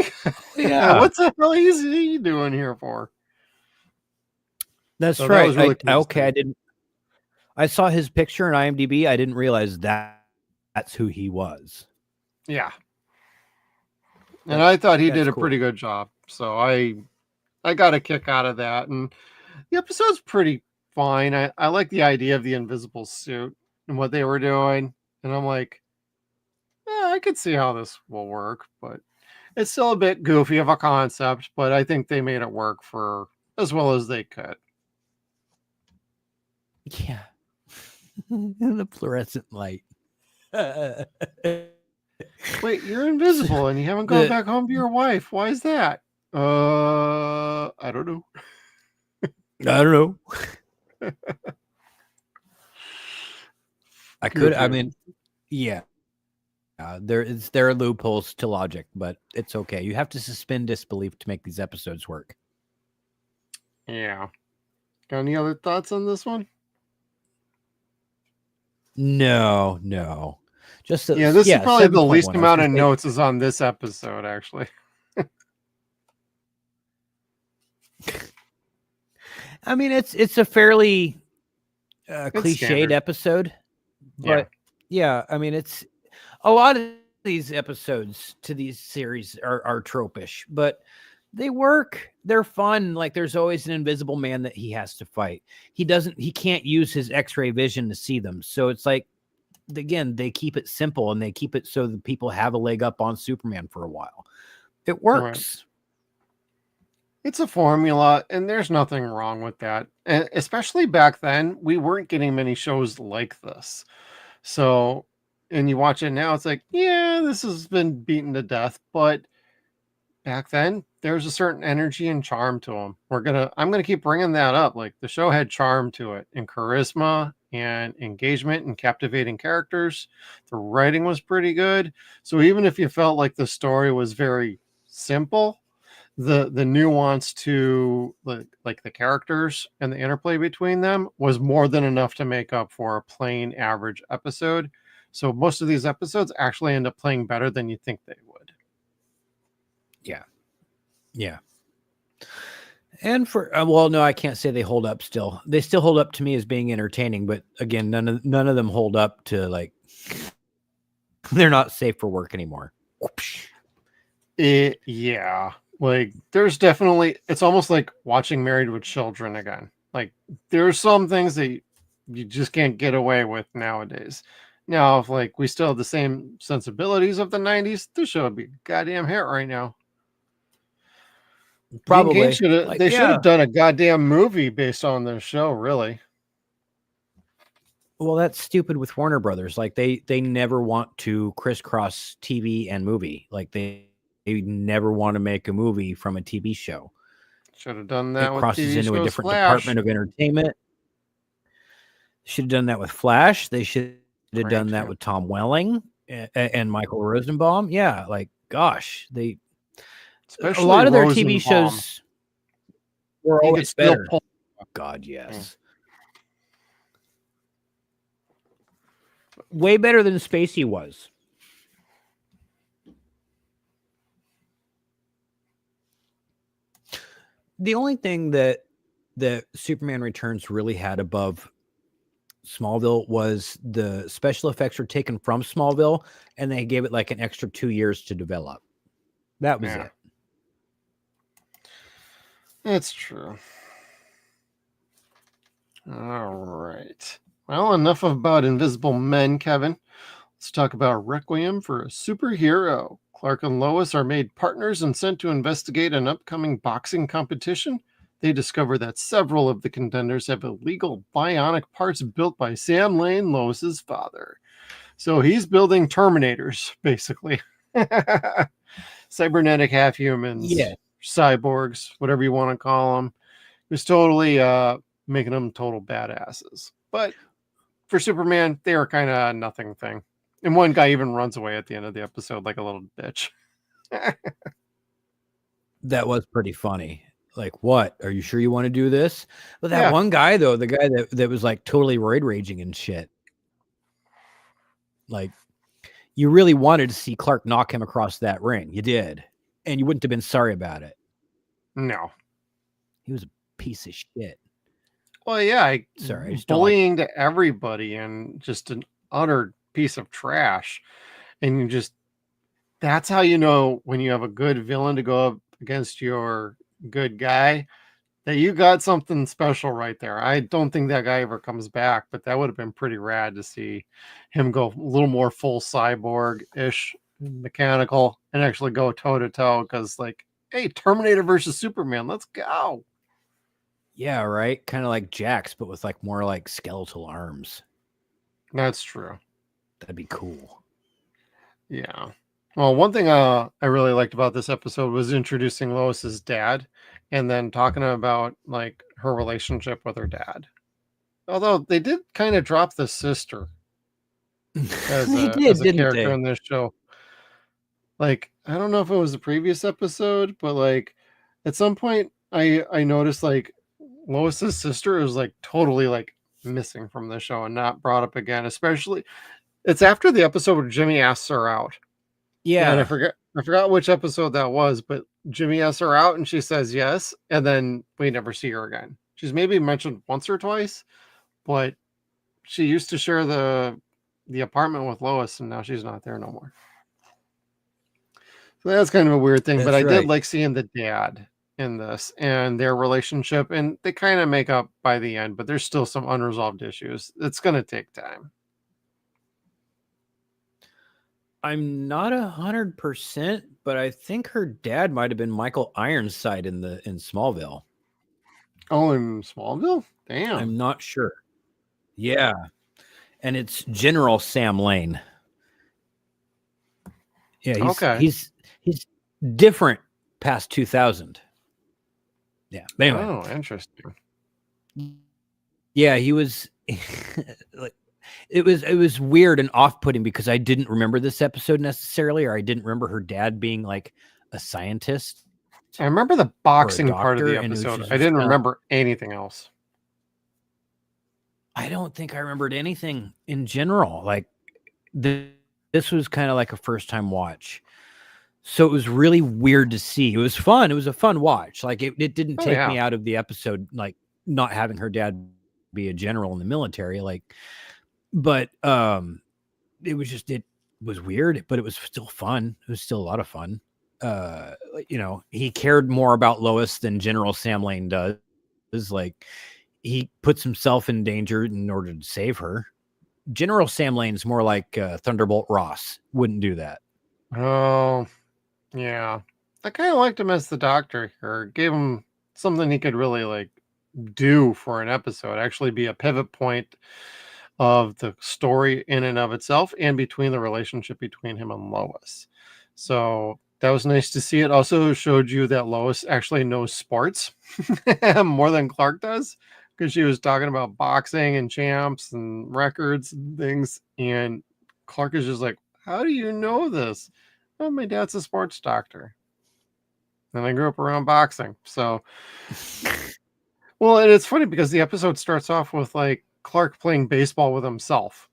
[SPEAKER 10] Yeah.
[SPEAKER 12] What the hell is he doing here for?
[SPEAKER 10] That's
[SPEAKER 12] So
[SPEAKER 10] right.
[SPEAKER 12] that was really cool.
[SPEAKER 10] I saw his picture in IMDb. I didn't realize that's who he was.
[SPEAKER 12] Yeah. And I thought he did a
[SPEAKER 10] cool.
[SPEAKER 12] pretty good job. So I got a kick out of that. And the episode's pretty fine. I like the idea of the invisible suit and what they were doing. And I'm like, I could see how this will work, but it's still a bit goofy of a concept, but I think they made it work for as well as they could.
[SPEAKER 10] Yeah. The fluorescent light.
[SPEAKER 12] Wait, you're invisible and you haven't gone back home to your wife. Why is that? I don't know.
[SPEAKER 10] I don't know. I mean, yeah. There are loopholes to logic, but it's okay. You have to suspend disbelief to make these episodes work.
[SPEAKER 12] Yeah. Got any other thoughts on this one?
[SPEAKER 10] No. Just
[SPEAKER 12] this is probably the least amount of notes is on this episode, actually.
[SPEAKER 10] I mean, it's a fairly cliched episode, but yeah, I mean, it's a lot of these episodes to these series are tropish, but they work. They're fun. Like there's always an invisible man that he has to fight. He can't use his X-ray vision to see them. So it's like, again, they keep it simple and they keep it so that people have a leg up on Superman for a while. It works.
[SPEAKER 12] Right. It's a formula, and there's nothing wrong with that. And especially back then, we weren't getting many shows like this. So, and you watch it now, it's like, yeah, this has been beaten to death. But back then, there's a certain energy and charm to them. I'm gonna keep bringing that up. Like the show had charm to it, and charisma, and engagement, and captivating characters. The writing was pretty good. So even if you felt like the story was very simple, the nuance to like the characters and the interplay between them was more than enough to make up for a plain average episode. So most of these episodes actually end up playing better than you think they would.
[SPEAKER 10] Yeah. And for well, no, I can't say they hold up still. They still hold up to me as being entertaining, but again, none of them hold up to like they're not safe for work anymore.
[SPEAKER 12] Yeah. Like there's definitely it's almost like watching Married with Children again. Like there's some things that you just can't get away with nowadays. Now, if like we still have the same sensibilities of the 90s, this show would be a goddamn hit right now.
[SPEAKER 10] Probably.
[SPEAKER 12] They should have done a goddamn movie based on this show, really.
[SPEAKER 10] Well, that's stupid with Warner Brothers. Like they never want to crisscross TV and movie. Like they never want to make a movie from a TV show.
[SPEAKER 12] Should have done that.
[SPEAKER 10] It crosses
[SPEAKER 12] TV
[SPEAKER 10] into a
[SPEAKER 12] shows
[SPEAKER 10] different
[SPEAKER 12] Flash.
[SPEAKER 10] department of entertainment. Should have done that with Flash. They should have done that with Tom Welling and Michael Rosenbaum. Yeah, like gosh,
[SPEAKER 12] Especially
[SPEAKER 10] a lot of their TV
[SPEAKER 12] Rosenbaum.
[SPEAKER 10] shows were always better. Oh, God, yes. Way better than Spacey was. The only thing that Superman Returns really had above Smallville was the special effects were taken from Smallville, and they gave it like an extra 2 years to develop. That was it.
[SPEAKER 12] That's true. All right. Well, enough about Invisible Men, Kevin. Let's talk about Requiem for a Superhero. Clark and Lois are made partners and sent to investigate an upcoming boxing competition. They discover that several of the contenders have illegal bionic parts built by Sam Lane, Lois's father. So he's building Terminators, basically. Cybernetic half-humans, cyborgs, whatever you want to call them. He was totally making them total badasses. But for Superman, they are kind of a nothing thing. And one guy even runs away at the end of the episode like a little bitch.
[SPEAKER 10] That was pretty funny. Like, what? Are you sure you want to do this? But that one guy, though, the guy that was like totally roid raging and shit. Like, you really wanted to see Clark knock him across that ring. You did. And you wouldn't have been sorry about it.
[SPEAKER 12] No.
[SPEAKER 10] He was a piece of shit.
[SPEAKER 12] Well, yeah.
[SPEAKER 10] Sorry.
[SPEAKER 12] Bullying to everybody and just an utter piece of trash. And you just, that's how you know when you have a good villain to go up against your good guy, that you got something special right there. I don't think that guy ever comes back, but that would have been pretty rad to see him go a little more full cyborg-ish, mechanical, and actually go toe-to-toe, because like, hey, Terminator versus Superman, let's go.
[SPEAKER 10] Yeah, right? Kind of like Jax, but with like more like skeletal arms.
[SPEAKER 12] That's true.
[SPEAKER 10] That'd be cool.
[SPEAKER 12] Yeah. Well, one thing I really liked about this episode was introducing Lois's dad and then talking about like her relationship with her dad. Although they did kind of drop the sister as a character in this show. Like, I don't know if it was the previous episode, but like at some point I noticed like Lois's sister is like totally like missing from the show and not brought up again. Especially it's after the episode where Jimmy asks her out.
[SPEAKER 10] Yeah.
[SPEAKER 12] And I forgot which episode that was, but Jimmy asks her out and she says yes, and then we never see her again. She's maybe mentioned once or twice, but she used to share the apartment with Lois, and now she's not there no more. So that's kind of a weird thing, but I did like seeing the dad in this and their relationship, and they kind of make up by the end, but there's still some unresolved issues. It's going to take time.
[SPEAKER 10] I'm not 100%, but I think her dad might have been Michael Ironside in Smallville.
[SPEAKER 12] Oh, in Smallville? Damn.
[SPEAKER 10] I'm not sure. Yeah. And it's General Sam Lane. Yeah, he's different past 2000. Yeah. Anyway.
[SPEAKER 12] Oh, interesting.
[SPEAKER 10] Yeah, he was like it was weird and off-putting because I didn't remember this episode necessarily, or I didn't remember her dad being like a scientist.
[SPEAKER 12] I remember the boxing part of the episode. I didn't remember anything else.
[SPEAKER 10] I don't think I remembered anything in general. Like this was kind of like a first-time watch. So it was really weird to see. It was fun. It was a fun watch. Like it didn't take
[SPEAKER 12] yeah.
[SPEAKER 10] me out of the episode, like not having her dad be a general in the military. Like, but it was weird, but it was still fun. It was still a lot of fun. He cared more about Lois than General Sam Lane does. Like, he puts himself in danger in order to save her. General Sam Lane's more like Thunderbolt Ross. Wouldn't do that.
[SPEAKER 12] Oh, yeah. I kind of liked him as the Doctor here. Gave him something he could really like do for an episode. Actually, be a pivot point of the story in and of itself, and between the relationship between him and Lois. So that was nice to see. It also showed you that Lois actually knows sports more than Clark does, because she was talking about boxing and champs and records and things. And Clark is just like, how do you know this? Oh, my dad's a sports doctor. And I grew up around boxing. So, well, and it's funny because the episode starts off with like Clark playing baseball with himself.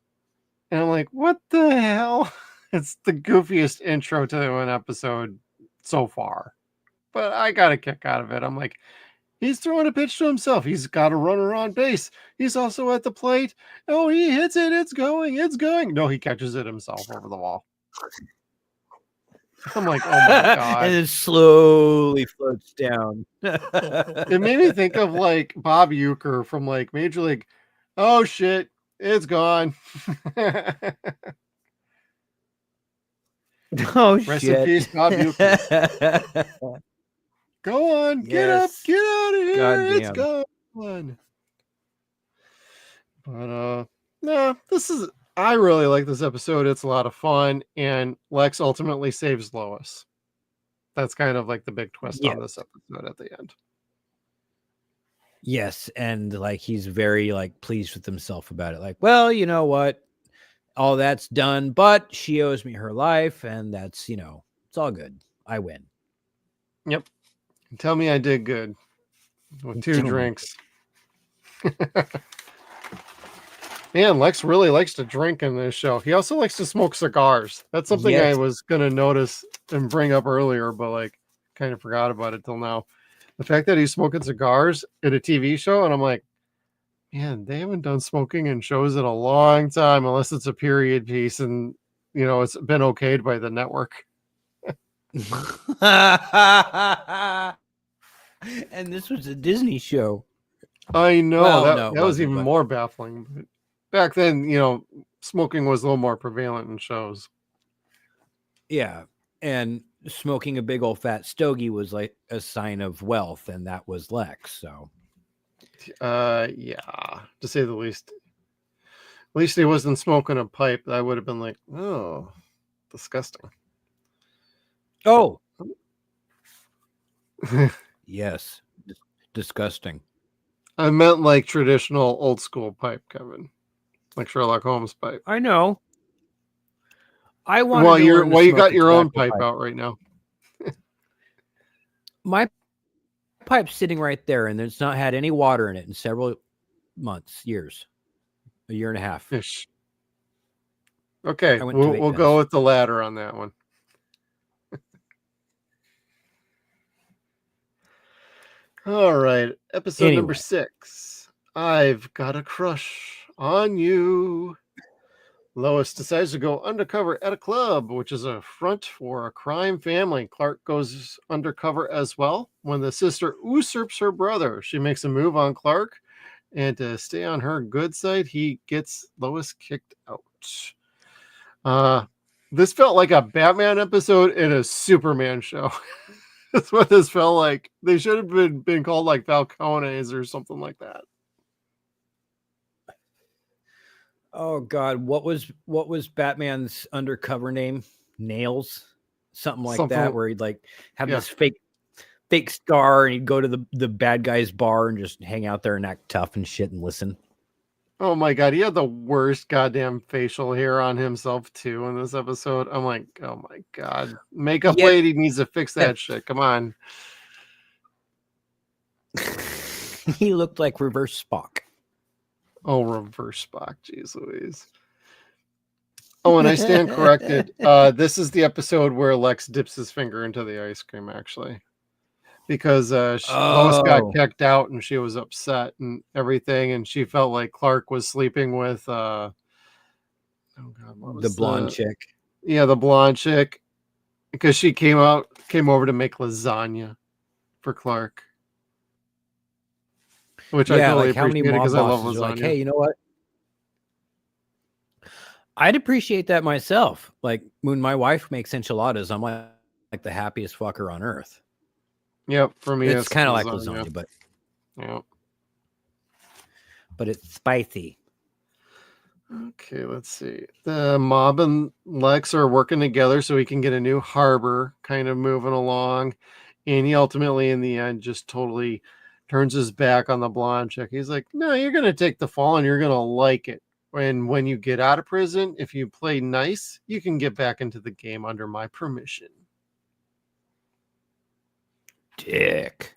[SPEAKER 12] And I'm like, what the hell? It's the goofiest intro to an episode so far. But I got a kick out of it. I'm like, he's throwing a pitch to himself. He's got a runner on base. He's also at the plate. Oh, he hits it. It's going. It's going. No, he catches it himself over the wall. I'm like, oh my God.
[SPEAKER 10] And it slowly floats down.
[SPEAKER 12] It made me think of like Bob Uecker from like Major League. Oh, shit. It's gone.
[SPEAKER 10] Oh,
[SPEAKER 12] Rest
[SPEAKER 10] shit.
[SPEAKER 12] in peace, Bob Uecker. Go on, get up, get out of here.
[SPEAKER 10] Goddamn.
[SPEAKER 12] It's gone. But no, I really like this episode. It's a lot of fun, and Lex ultimately saves Lois. That's kind of like the big twist on this episode at the end.
[SPEAKER 10] Yes, and like he's very like pleased with himself about it. Like, well, you know what? All that's done, but she owes me her life, and that's, it's all good. I win.
[SPEAKER 12] Yep. Tell me I did good with 2 drinks. Man, Lex really likes to drink in this show. He also likes to smoke cigars. That's something I was going to notice and bring up earlier, but like kind of forgot about it till now. The fact that he's smoking cigars in a TV show, and I'm like, man, they haven't done smoking in shows in a long time, unless it's a period piece and, it's been okayed by the network.
[SPEAKER 10] And this was a Disney show.
[SPEAKER 12] I know.
[SPEAKER 10] Well,
[SPEAKER 12] that was even more baffling. But back then, smoking was a little more prevalent in shows.
[SPEAKER 10] Yeah. And smoking a big old fat stogie was like a sign of wealth, and that was Lex. So,
[SPEAKER 12] yeah, to say the least. At least he wasn't smoking a pipe. I would have been like, oh, disgusting.
[SPEAKER 10] Oh. Yes. Disgusting.
[SPEAKER 12] I meant like traditional old school pipe, Kevin. Like Sherlock Holmes pipe.
[SPEAKER 10] I know. I want
[SPEAKER 12] you got your own pipe out right now.
[SPEAKER 10] My pipe's sitting right there, and it's not had any water in it in several months, years, a year and a half.
[SPEAKER 12] Ish. Okay, we'll go with the latter on that one. All right, episode number 6. I've got a crush on you. Lois decides to go undercover at a club, which is a front for a crime family. Clark goes undercover as well. When the sister usurps her brother, she makes a move on Clark, and to stay on her good side, he gets Lois kicked out. This felt like a Batman episode in a Superman show. That's what this felt like. They should have been called like Falcones or something like that.
[SPEAKER 10] Oh God, what was Batman's undercover name? Nails, something like that, where he'd like have this fake scar, and he'd go to the bad guy's bar and just hang out there and act tough and shit and listen.
[SPEAKER 12] Oh my God, he had the worst goddamn facial hair on himself too in this episode. I'm like, oh my God, makeup lady needs to fix that shit. Come on.
[SPEAKER 10] He looked like Reverse Spock.
[SPEAKER 12] Oh, Reverse Spock. Jeez Louise. Oh, and I stand corrected. This is the episode where Lex dips his finger into the ice cream, actually. Because Lois got kicked out and she was upset and everything, and she felt like Clark was sleeping with oh god, what was
[SPEAKER 10] the blonde chick.
[SPEAKER 12] Yeah, the blonde chick, because she came over to make lasagna for Clark, which I totally
[SPEAKER 10] like how many
[SPEAKER 12] appreciated
[SPEAKER 10] mob
[SPEAKER 12] because I love
[SPEAKER 10] bosses are
[SPEAKER 12] lasagna.
[SPEAKER 10] like, hey, you know what? I'd appreciate that myself. Like when my wife makes enchiladas, I'm like the happiest fucker on earth.
[SPEAKER 12] Yep, for me
[SPEAKER 10] It's kind of like lasagna, but
[SPEAKER 12] yeah,
[SPEAKER 10] but it's spicy.
[SPEAKER 12] Okay, let's see. The mob and Lex are working together so he can get a new harbor kind of moving along. And he ultimately, in the end, just totally turns his back on the blonde chick. He's like, no, you're going to take the fall and you're going to like it. And when you get out of prison, if you play nice, you can get back into the game under my permission.
[SPEAKER 10] Dick.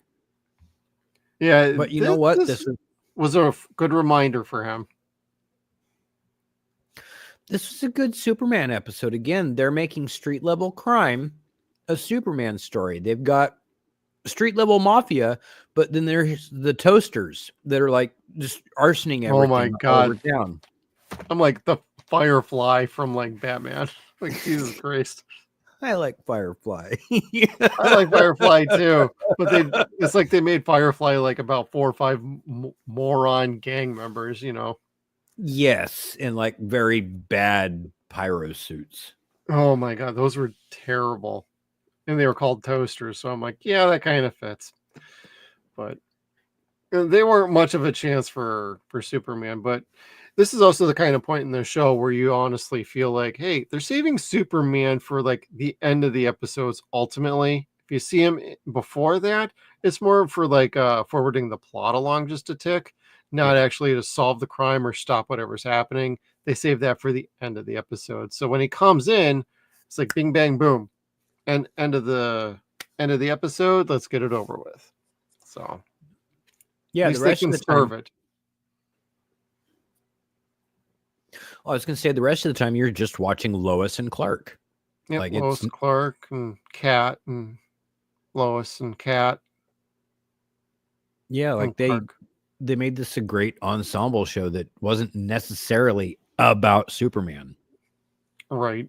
[SPEAKER 12] Yeah,
[SPEAKER 10] but you know what?
[SPEAKER 12] This was a good reminder for him.
[SPEAKER 10] This was a good Superman episode. Again, they're making street level crime a Superman story. They've got street level mafia, but then there's the toasters that are like just arsoning everything.
[SPEAKER 12] Oh my god!
[SPEAKER 10] Down.
[SPEAKER 12] I'm like the Firefly from like Batman. Like Jesus Christ.
[SPEAKER 10] I like Firefly.
[SPEAKER 12] I like Firefly too, but it's like they made Firefly like about 4 or 5 moron gang members, you know.
[SPEAKER 10] Yes, in like very bad pyro suits.
[SPEAKER 12] Oh my god, those were terrible. And they were called toasters, so I'm like, yeah, that kind of fits. But they weren't much of a chance for Superman, but this is also the kind of point in the show where you honestly feel like, hey, they're saving Superman for like the end of the episodes ultimately. If you see him before that, it's more for like forwarding the plot along just a tick, not actually to solve the crime or stop whatever's happening. They save that for the end of the episode. So when he comes in, it's like bing bang boom. And end of the episode, let's get it over with. So
[SPEAKER 10] yeah,
[SPEAKER 12] at least they can serve it.
[SPEAKER 10] I was going to say the rest of the time you're just watching Lois and Clark.
[SPEAKER 12] Yeah,
[SPEAKER 10] like
[SPEAKER 12] Lois, Clark, and Kat, and Lois and Kat.
[SPEAKER 10] Yeah, like they made this a great ensemble show that wasn't necessarily about Superman.
[SPEAKER 12] Right.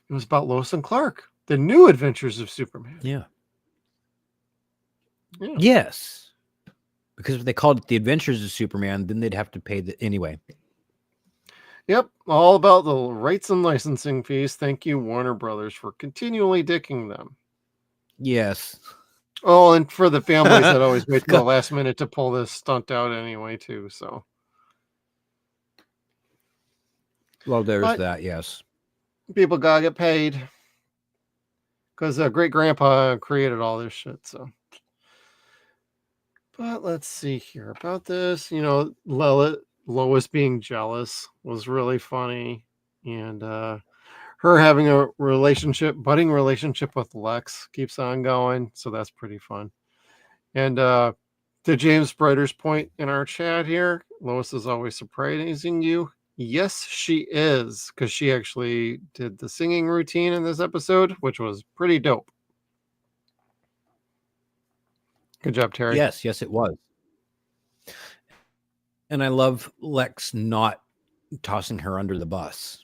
[SPEAKER 12] It was about Lois and Clark, the new adventures of Superman.
[SPEAKER 10] Yeah. Yes. Because if they called it the Adventures of Superman, then they'd have to pay the anyway.
[SPEAKER 12] Yep, all about the rights and licensing fees. Thank you, Warner Brothers, for continually dicking them.
[SPEAKER 10] Yes.
[SPEAKER 12] Oh, and for the families that always wait till the last minute to pull this stunt out anyway, too. So,
[SPEAKER 10] well, there's that. Yes,
[SPEAKER 12] people gotta get paid because great grandpa created all this shit. So, but let's see here about this. You know, Lois being jealous was really funny, and her having a budding relationship with Lex keeps on going, so that's pretty fun. And to James Brighter's point in our chat here, Lois is always surprising you. Yes, she is, because she actually did the singing routine in this episode, which was pretty dope. Good job, Terry.
[SPEAKER 10] Yes, it was. And I love Lex not tossing her under the bus.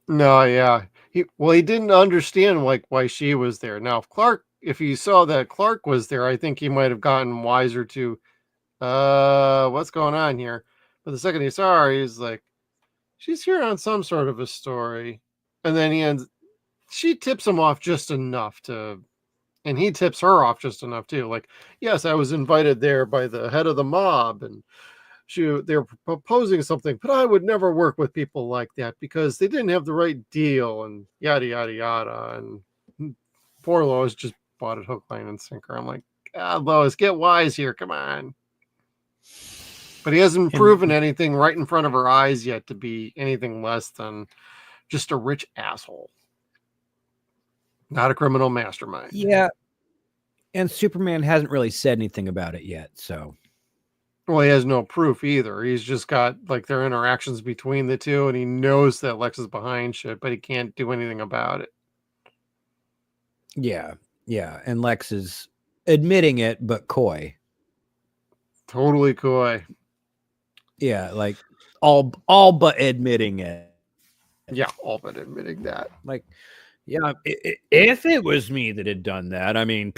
[SPEAKER 12] No, yeah. He didn't understand like why she was there. Now, if he saw that Clark was there, I think he might have gotten wiser to what's going on here. But the second he saw her, he's like, she's here on some sort of a story. And then she tips him off just enough and he tips her off just enough too. Like, yes, I was invited there by the head of the mob, and they're proposing something, but I would never work with people like that because they didn't have the right deal, and yada yada yada. And poor Lois just bought it hook, line, and sinker. I'm like, God, Lois, get wise here, come on. But he hasn't proven anything right in front of her eyes yet to be anything less than just a rich asshole, not a criminal mastermind.
[SPEAKER 10] Yeah, and Superman hasn't really said anything about it yet, so.
[SPEAKER 12] Well, he has no proof either. He's just got like their interactions between the two, and he knows that Lex is behind shit, but he can't do anything about it.
[SPEAKER 10] Yeah. Yeah. And Lex is admitting it, but coy.
[SPEAKER 12] Totally coy.
[SPEAKER 10] Yeah. Like all but admitting it.
[SPEAKER 12] Yeah. All but admitting that.
[SPEAKER 10] Like, yeah, if it was me that had done that, I mean,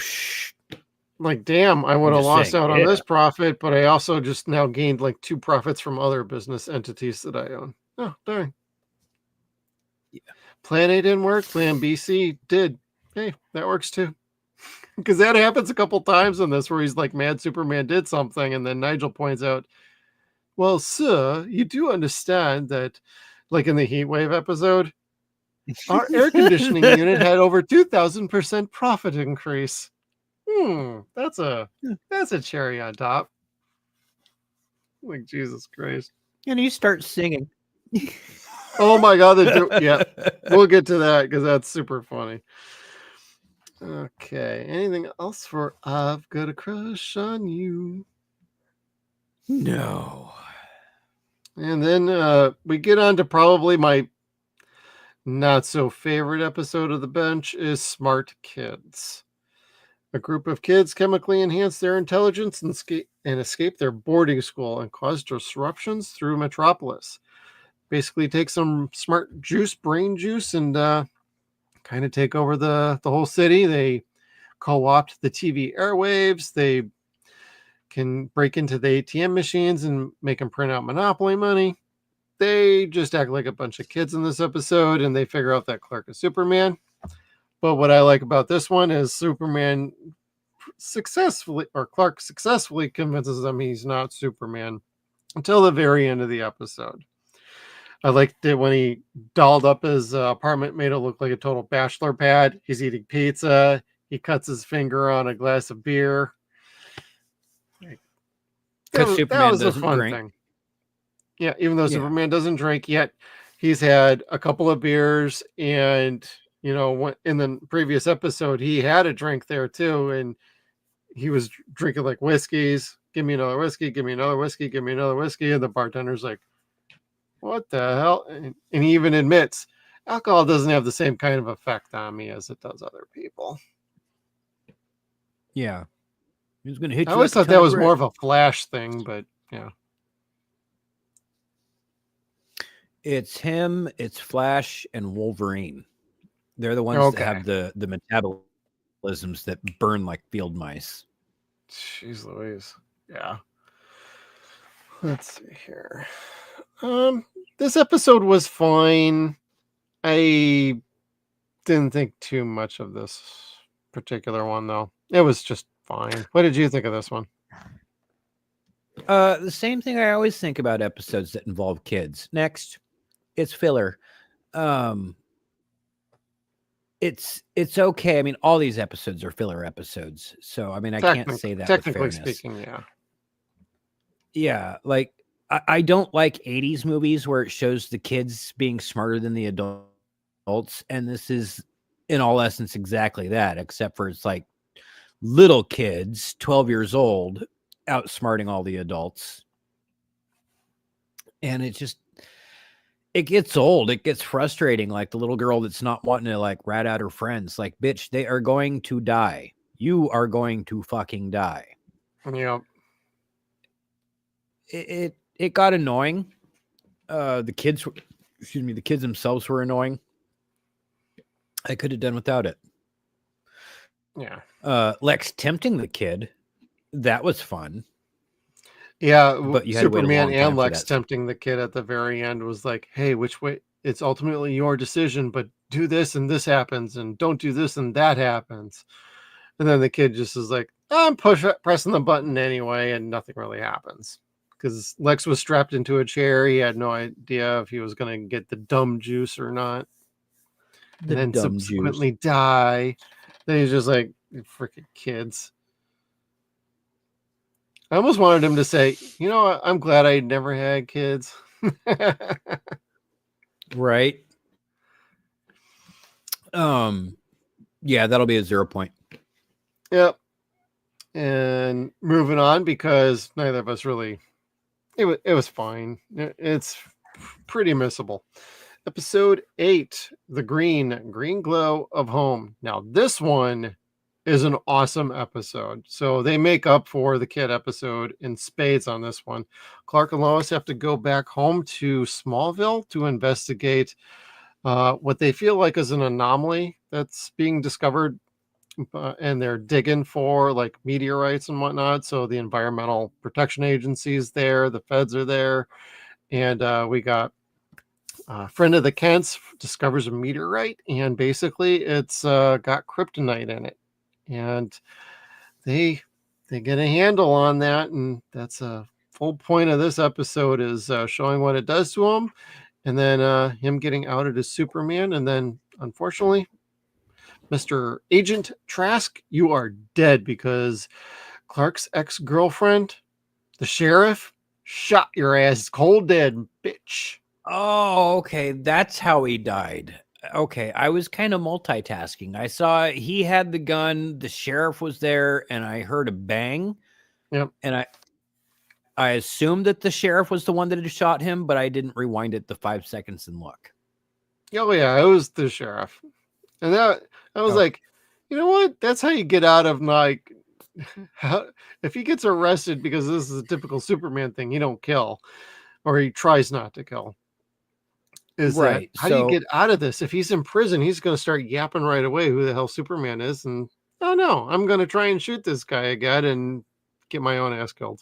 [SPEAKER 12] like, damn, I would have
[SPEAKER 10] just
[SPEAKER 12] lost
[SPEAKER 10] saying,
[SPEAKER 12] out on
[SPEAKER 10] yeah.
[SPEAKER 12] this profit, but I also just now gained like 2 profits from other business entities that I own. Oh, darn.
[SPEAKER 10] Yeah.
[SPEAKER 12] Plan A didn't work. Plan B, C did. Hey, that works too. Because that happens a couple times in this where he's like, mad Superman did something. And then Nigel points out, well, sir, you do understand that, like in the Heat Wave episode, our air conditioning unit had over 2,000% profit increase. That's a cherry on top. Like, Jesus Christ.
[SPEAKER 10] And he starts singing.
[SPEAKER 12] Oh my God. Yeah, we'll get to that because that's super funny. Okay. Anything else for I've Got a Crush on You?
[SPEAKER 10] No.
[SPEAKER 12] And then we get on to probably my not so favorite episode of The Bench is Smart Kids. A group of kids chemically enhance their intelligence and escape their boarding school and cause disruptions through Metropolis. Basically take some smart brain juice, and kind of take over the whole city. They co-opt the TV airwaves. They can break into the ATM machines and make them print out Monopoly money. They just act like a bunch of kids in this episode, and they figure out that Clark is Superman. But what I like about this one is Clark successfully convinces them he's not Superman until the very end of the episode. I liked it when he dolled up his apartment, made it look like a total bachelor pad. He's eating pizza. He cuts his finger on a glass of beer.
[SPEAKER 10] Because Superman
[SPEAKER 12] was
[SPEAKER 10] doesn't
[SPEAKER 12] a fun
[SPEAKER 10] drink.
[SPEAKER 12] thing. Yeah, even though Superman doesn't drink yet, he's had a couple of beers, and in the previous episode, he had a drink there too, and he was drinking like whiskeys. Give me another whiskey. Give me another whiskey. Give me another whiskey. And the bartender's like, "What the hell?" And he even admits, alcohol doesn't have the same kind of effect on me as it does other people.
[SPEAKER 10] Yeah. He's going to hit you.
[SPEAKER 12] I always thought that was more of a Flash thing, but yeah.
[SPEAKER 10] It's him, it's Flash, and Wolverine. They're the ones that have the metabolisms that burn like field mice.
[SPEAKER 12] Jeez Louise. Yeah. Let's see here. This episode was fine. I didn't think too much of this particular one, though. It was just fine. What did you think of this one?
[SPEAKER 10] The same thing I always think about episodes that involve kids. Next, it's filler. It's okay. I mean, all these episodes are filler episodes. So, I mean, I can't say that
[SPEAKER 12] technically
[SPEAKER 10] with fairness.
[SPEAKER 12] speaking, yeah.
[SPEAKER 10] Yeah, like I don't like 80s movies where it shows the kids being smarter than the adults, and this is in all essence exactly that, except for it's like little kids, 12 years old, outsmarting all the adults. And it gets old. It gets frustrating. Like the little girl that's not wanting to like rat out her friends. Like, bitch, they are going to die. You are going to fucking die.
[SPEAKER 12] Yeah.
[SPEAKER 10] It got annoying. The kids themselves were annoying. I could have done without it.
[SPEAKER 12] Yeah.
[SPEAKER 10] Lex tempting the kid, that was fun.
[SPEAKER 12] Yeah,
[SPEAKER 10] but you had
[SPEAKER 12] Superman and Lex tempting the kid at the very end was like, hey, which way? It's ultimately your decision, but do this and this happens, and don't do this and that happens. And then the kid just is like, I'm pressing the button anyway, and nothing really happens. Because Lex was strapped into a chair. He had no idea if he was going to get the dumb juice or not. And then subsequently die. Then he's just like, freaking kids. I almost wanted him to say, I'm glad I never had kids.
[SPEAKER 10] Right. Yeah, that'll be a 0 point.
[SPEAKER 12] Yep. And moving on, because neither of us really, it was fine. It's pretty missable. Episode 8, The Green Glow of Home. Now, this one is an awesome episode. So they make up for the kid episode in spades on this one. Clark and Lois have to go back home to Smallville to investigate what they feel like is an anomaly that's being discovered. And they're digging for like meteorites and whatnot. So the Environmental Protection Agency is there, the feds are there, and we got a friend of the Kents discovers a meteorite, and basically it's got kryptonite in it, and they get a handle on that, and that's a full point of this episode is showing what it does to him, and then him getting outed as Superman, and then unfortunately, Mr. Agent Trask, you are dead because Clark's ex-girlfriend, the sheriff, shot your ass cold dead, bitch.
[SPEAKER 10] Oh, okay. That's how he died. Okay. I was kind of multitasking. I saw he had the gun, the sheriff was there, and I heard a bang.
[SPEAKER 12] Yep.
[SPEAKER 10] And I assumed that the sheriff was the one that had shot him, but I didn't rewind it the 5 seconds and look.
[SPEAKER 12] Oh, yeah. It was the sheriff. And I was like, you know what? That's how you get out of like, if he gets arrested because this is a typical Superman thing, he don't kill, or he tries not to kill. Is right? How do you get out of this? If he's in prison, he's going to start yapping right away who the hell Superman is, and oh no, I'm going to try and shoot this guy again and get my own ass killed.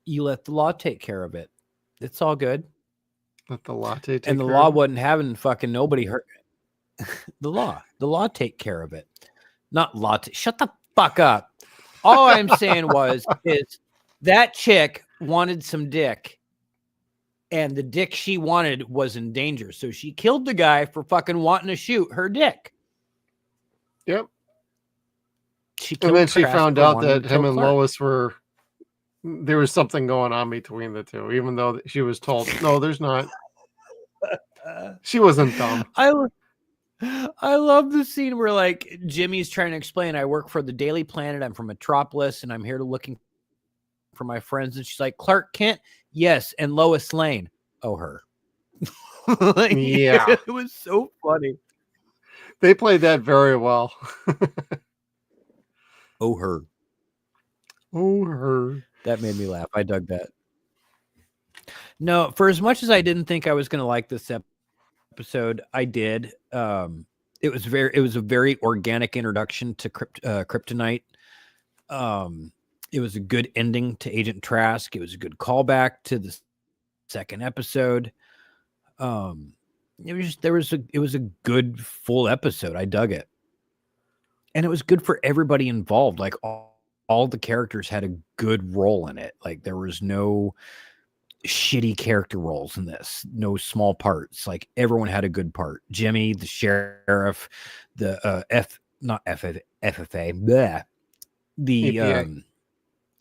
[SPEAKER 10] You let the law take care of it. It's all good.
[SPEAKER 12] Let the law take
[SPEAKER 10] and the law wasn't having fucking nobody hurt. The law take care of it. Not law. Shut the fuck up. All I'm saying is that chick wanted some dick, and the dick she wanted was in danger. So she killed the guy for fucking wanting to shoot her dick.
[SPEAKER 12] Yep. And then she found out that him and Lois there was something going on between the two, even though she was told, no, there's not. She wasn't dumb.
[SPEAKER 10] I love the scene where like Jimmy's trying to explain, I work for the Daily Planet. I'm from Metropolis and I'm here looking for my friends. And she's like, Clark Kent? Yes. And Lois Lane. Oh, her. Like,
[SPEAKER 12] yeah.
[SPEAKER 10] It was so funny.
[SPEAKER 12] They played that very well.
[SPEAKER 10] Oh, her.
[SPEAKER 12] Oh, her.
[SPEAKER 10] That made me laugh. I dug that. No, for as much as I didn't think I was going to like this episode, I did. It was a very organic introduction to Kryptonite. It was a good ending to Agent Trask. It was a good callback to the second episode. It was a good full episode. I dug it. And it was good for everybody involved. Like all the characters had a good role in it. Like there was no shitty character roles in this, no small parts. Like everyone had a good part. Jimmy, the sheriff, the FFA, bleh, the
[SPEAKER 12] EPA.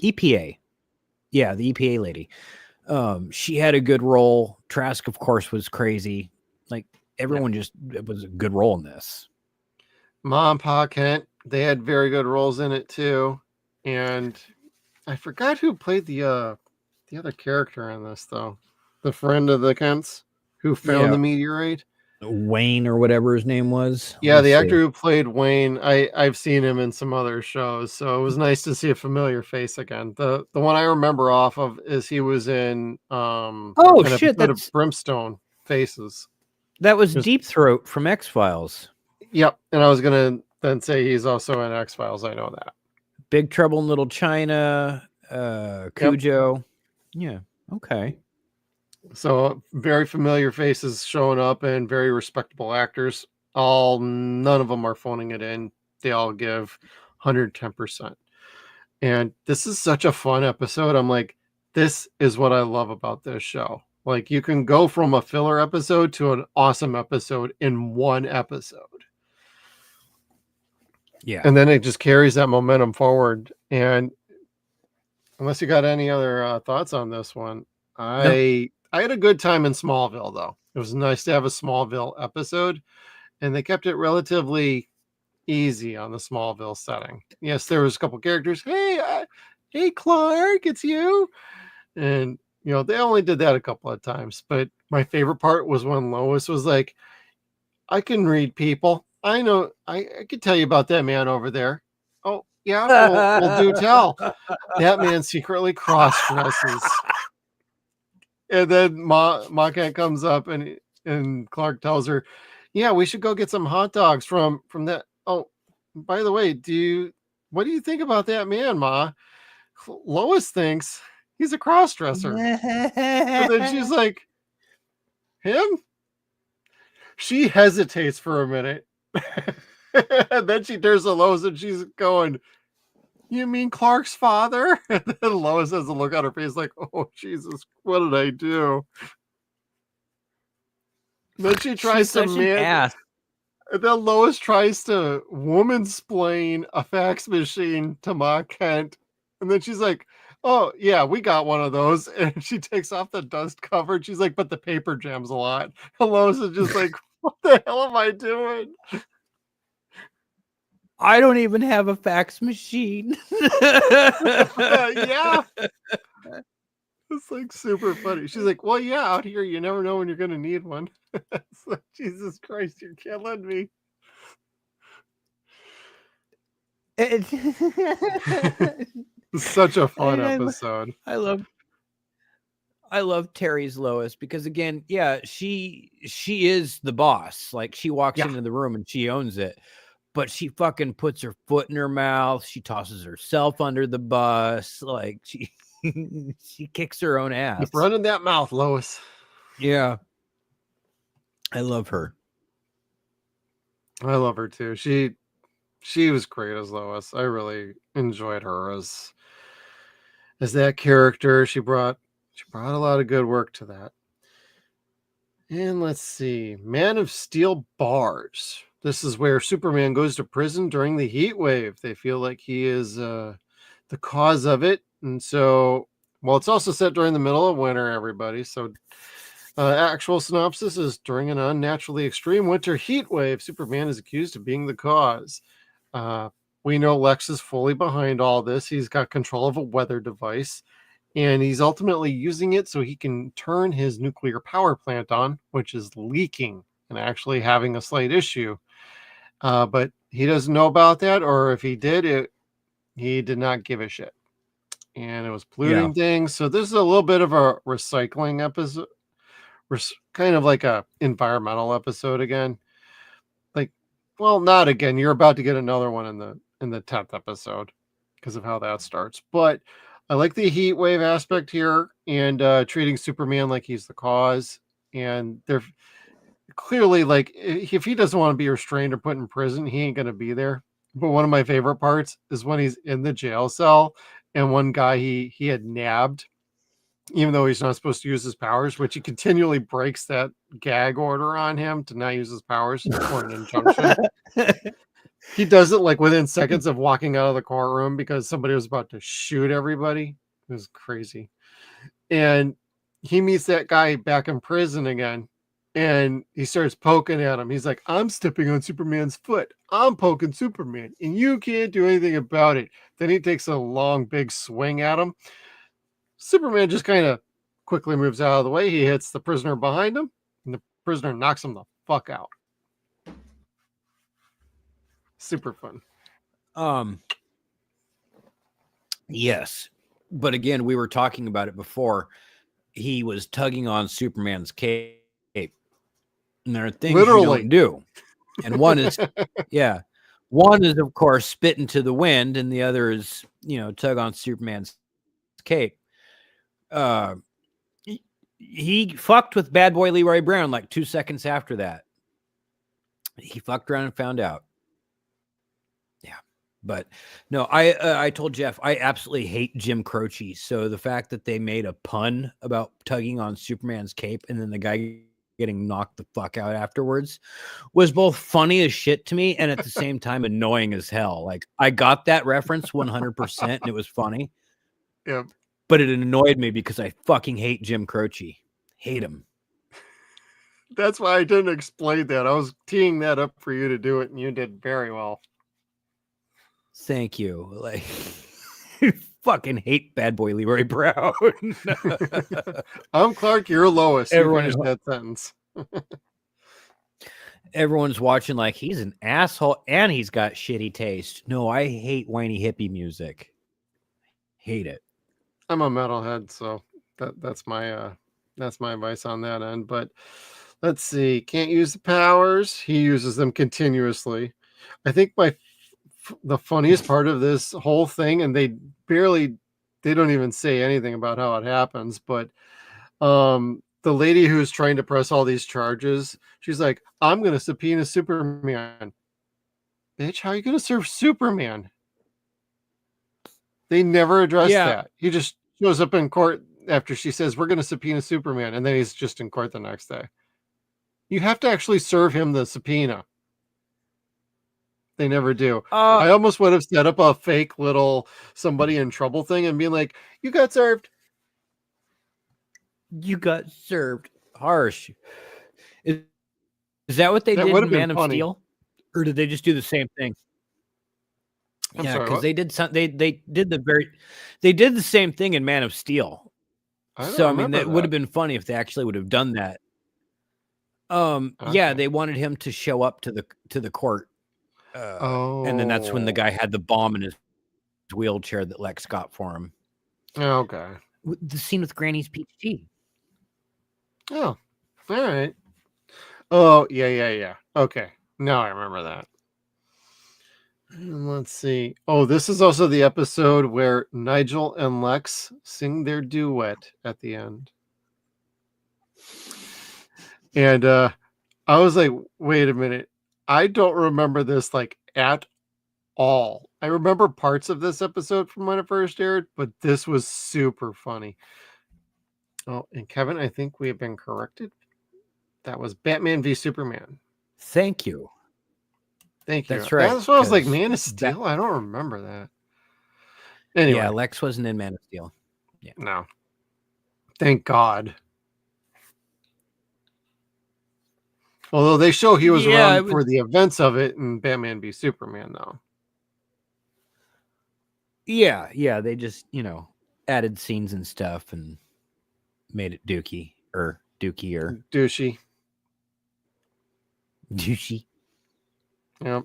[SPEAKER 10] EPA. Yeah, the EPA lady. She had a good role. Trask, of course, was crazy. Like everyone it was a good role in this.
[SPEAKER 12] Mom, Pa Kent, they had very good roles in it too. And I forgot who played the other character in this though. The friend of the Kents who found the meteorite.
[SPEAKER 10] Wayne or whatever his name was.
[SPEAKER 12] Yeah, the actor who played Wayne, I've seen him in some other shows, so it was nice to see a familiar face again. The one I remember off of is he was in an episode of Brimstone Faces.
[SPEAKER 10] That was Deep Throat from X-Files.
[SPEAKER 12] Yep, and I was gonna then say he's also in X-Files. I know that.
[SPEAKER 10] Big Trouble in Little China, Cujo. Yep. Yeah, okay.
[SPEAKER 12] So very familiar faces showing up and very respectable actors. None of them are phoning it in. They all give 110%. And this is such a fun episode. I'm like, this is what I love about this show. Like you can go from a filler episode to an awesome episode in one episode.
[SPEAKER 10] Yeah.
[SPEAKER 12] And then it just carries that momentum forward. And unless you got any other thoughts on this one, I had a good time in Smallville, though. It was nice to have a Smallville episode, and they kept it relatively easy on the Smallville setting. Yes, there was a couple characters. Hey, Clark, it's you. And, they only did that a couple of times. But my favorite part was when Lois was like, I can read people. I know. I could tell you about that man over there. Oh, yeah? Well, do tell. That man secretly cross-dresses. And then Ma Cat comes up and Clark tells her, yeah, we should go get some hot dogs from that. Oh, by the way, what do you think about that man, Ma? Lois thinks he's a cross-dresser. And then she's like, him? She hesitates for a minute. And then she turns to Lois and she's going, you mean Clark's father? And then Lois has a look on her face like, oh, Jesus, what did I do? And then she tries to ass. And then Lois tries to woman-splain a fax machine to Ma Kent. And then she's like, oh, yeah, we got one of those. And she takes off the dust cover. And she's like, but the paper jams a lot. And Lois is just like, what the hell am I doing?
[SPEAKER 10] I don't even have a fax machine.
[SPEAKER 12] Yeah. It's like super funny. She's like, well, yeah, out here, you never know when you're going to need one. It's like, Jesus Christ, you're killing me. It's such a fun episode.
[SPEAKER 10] I love Terry's Lois because, again, yeah, she is the boss. Like, she walks into the room and she owns it. But she fucking puts her foot in her mouth. She tosses herself under the bus. Like, she kicks her own ass.
[SPEAKER 12] Keep running that mouth, Lois.
[SPEAKER 10] Yeah. I love her.
[SPEAKER 12] I love her too. She was great as Lois. I really enjoyed her as that character. She brought a lot of good work to that. And let's see. Man of Steel bars. This is where Superman goes to prison during the heat wave. They feel like he is the cause of it. And so, well, it's also set during the middle of winter, everybody. So actual synopsis is during an unnaturally extreme winter heat wave, Superman is accused of being the cause. We know Lex is fully behind all this. He's got control of a weather device, and he's ultimately using it so he can turn his nuclear power plant on, which is leaking and actually having a slight issue. But he doesn't know about that, or if he did, he did not give a shit. And it was polluting things. So this is a little bit of a recycling episode, kind of like a environmental episode again. Like, well, not again. You're about to get another one in the 10th episode because of how that starts. But I like the heat wave aspect here and treating Superman like he's the cause. And they're clearly, like, if he doesn't want to be restrained or put in prison, he ain't going to be there. But one of my favorite parts is when he's in the jail cell and one guy he had nabbed, even though he's not supposed to use his powers, which he continually breaks that gag order on him to not use his powers for an injunction. He does it like within seconds of walking out of the courtroom because somebody was about to shoot everybody. It was crazy. And he meets that guy back in prison again. And he starts poking at him. He's like, I'm stepping on Superman's foot. I'm poking Superman. And you can't do anything about it. Then he takes a long, big swing at him. Superman just kind of quickly moves out of the way. He hits the prisoner behind him. And the prisoner knocks him the fuck out. Super fun.
[SPEAKER 10] Yes. But again, we were talking about it before. He was tugging on Superman's cape. And there are things you don't do. And one is, one is, of course, spit into the wind, and the other is, tug on Superman's cape. He fucked with bad boy Leroy Brown like 2 seconds after that. He fucked around and found out. Yeah. But no, I told Jeff, I absolutely hate Jim Croce. So the fact that they made a pun about tugging on Superman's cape and then the guy getting knocked the fuck out afterwards was both funny as shit to me and at the same time annoying as hell. Like, I got that reference 100% and it was funny.
[SPEAKER 12] Yep.
[SPEAKER 10] But it annoyed me because I fucking hate Jim Croce. Hate him.
[SPEAKER 12] That's why I didn't explain that. I was teeing that up for you to do it, and you did very well.
[SPEAKER 10] Thank you. Like, fucking hate bad boy Leroy Brown.
[SPEAKER 12] I'm Clark, you're Lois. You
[SPEAKER 10] Everyone-
[SPEAKER 12] finish that sentence.
[SPEAKER 10] Everyone's watching like he's an asshole and he's got shitty taste. No, I hate whiny hippie music. Hate it.
[SPEAKER 12] I'm a metalhead, so that's my advice on that end. But let's see. Can't use the powers. He uses them continuously. I think the funniest part of this whole thing, and they don't even say anything about how it happens, but the lady who's trying to press all these charges, she's like, I'm going to subpoena Superman. Bitch, how are you going to serve Superman? They never address that. He just shows up in court after she says, we're going to subpoena Superman. And then he's just in court the next day. You have to actually serve him the subpoena. They never do. I almost would have set up a fake little somebody in trouble thing and being like, you got served.
[SPEAKER 10] You got served. Harsh. Is that what they did in Man of Steel? Or did they just do the same thing? Yeah, because they did they did the same thing in Man of Steel. So I mean, that would have been funny if they actually would have done that. Yeah, they wanted him to show up to the court. And then that's when the guy had the bomb in his wheelchair that Lex got for him.
[SPEAKER 12] Okay.
[SPEAKER 10] The scene with Granny's peach tea.
[SPEAKER 12] Oh, all right. Oh, yeah. Okay. Now I remember that. And let's see. Oh, this is also the episode where Nigel and Lex sing their duet at the end. And I was like, wait a minute. I don't remember this like at all. I remember parts of this episode from when it first aired, but this was super funny. Oh, and Kevin, I think we have been corrected. That was Batman v Superman.
[SPEAKER 10] Thank you.
[SPEAKER 12] Thank you.
[SPEAKER 10] That's right.
[SPEAKER 12] That's what I was like, Man of Steel. I don't remember that. Anyway,
[SPEAKER 10] yeah, Lex wasn't in Man of Steel. Yeah,
[SPEAKER 12] no. Thank God. Although they show he was around for the events of it in Batman v Superman, though.
[SPEAKER 10] Yeah. They just added scenes and stuff and made it douchey.
[SPEAKER 12] Douchey. Yep.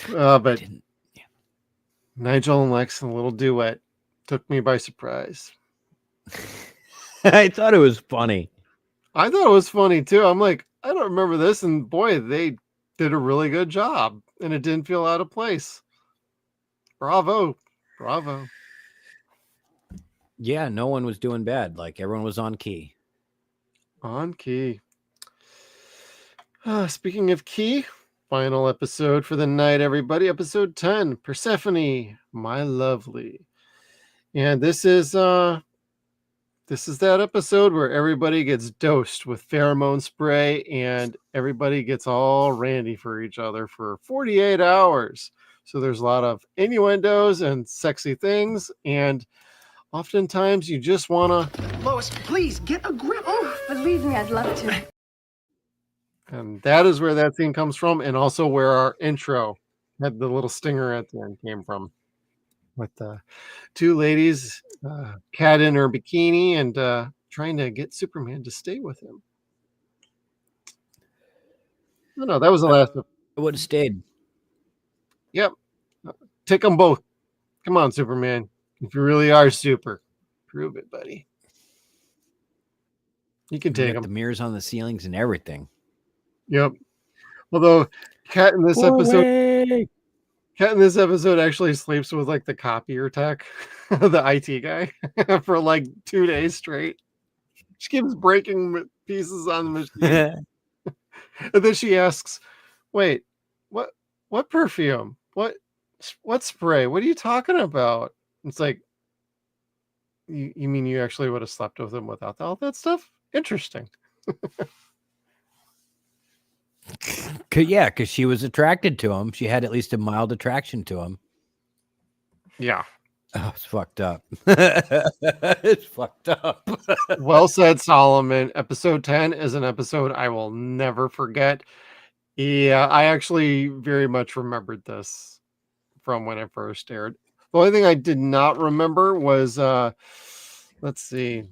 [SPEAKER 12] But Nigel and Lex in a little duet took me by surprise.
[SPEAKER 10] I thought it was funny.
[SPEAKER 12] I thought it was funny too. I'm like, I don't remember this, and boy, they did a really good job, and it didn't feel out of place. Bravo.
[SPEAKER 10] Yeah, no one was doing bad. Like everyone was on key.
[SPEAKER 12] On key. Speaking of key, final episode for the night, everybody. Episode 10, Persephone, My Lovely. And this is that episode where everybody gets dosed with pheromone spray and everybody gets all randy for each other for 48 hours. So there's a lot of innuendos and sexy things, and oftentimes you just want to...
[SPEAKER 4] Lois, please, get a grip.
[SPEAKER 11] Oh, believe me, I'd love to.
[SPEAKER 12] And that is where that thing comes from, and also where our intro had the little stinger at the end came from. With two ladies, Cat in her bikini, and trying to get Superman to stay with him. No, that was the last.
[SPEAKER 10] I would have stayed.
[SPEAKER 12] Yep. Take them both. Come on, Superman. If you really are super, prove it, buddy. You can take them.
[SPEAKER 10] The mirrors on the ceilings and everything.
[SPEAKER 12] Yep. Although Cat in this episode actually sleeps with like the copier tech, the IT guy, for like 2 days straight. She keeps breaking pieces on the machine. And then she asks, wait, what perfume? What spray? What are you talking about? It's like, you mean you actually would have slept with him without all that stuff? Interesting.
[SPEAKER 10] Yeah, because she was attracted to him. She had at least a mild attraction to him.
[SPEAKER 12] Yeah.
[SPEAKER 10] Oh, it's fucked up. It's fucked up.
[SPEAKER 12] Well said, Solomon. Episode 10 is an episode I will never forget. Yeah, I actually very much remembered this from when it first aired. The only thing I did not remember was, let's see,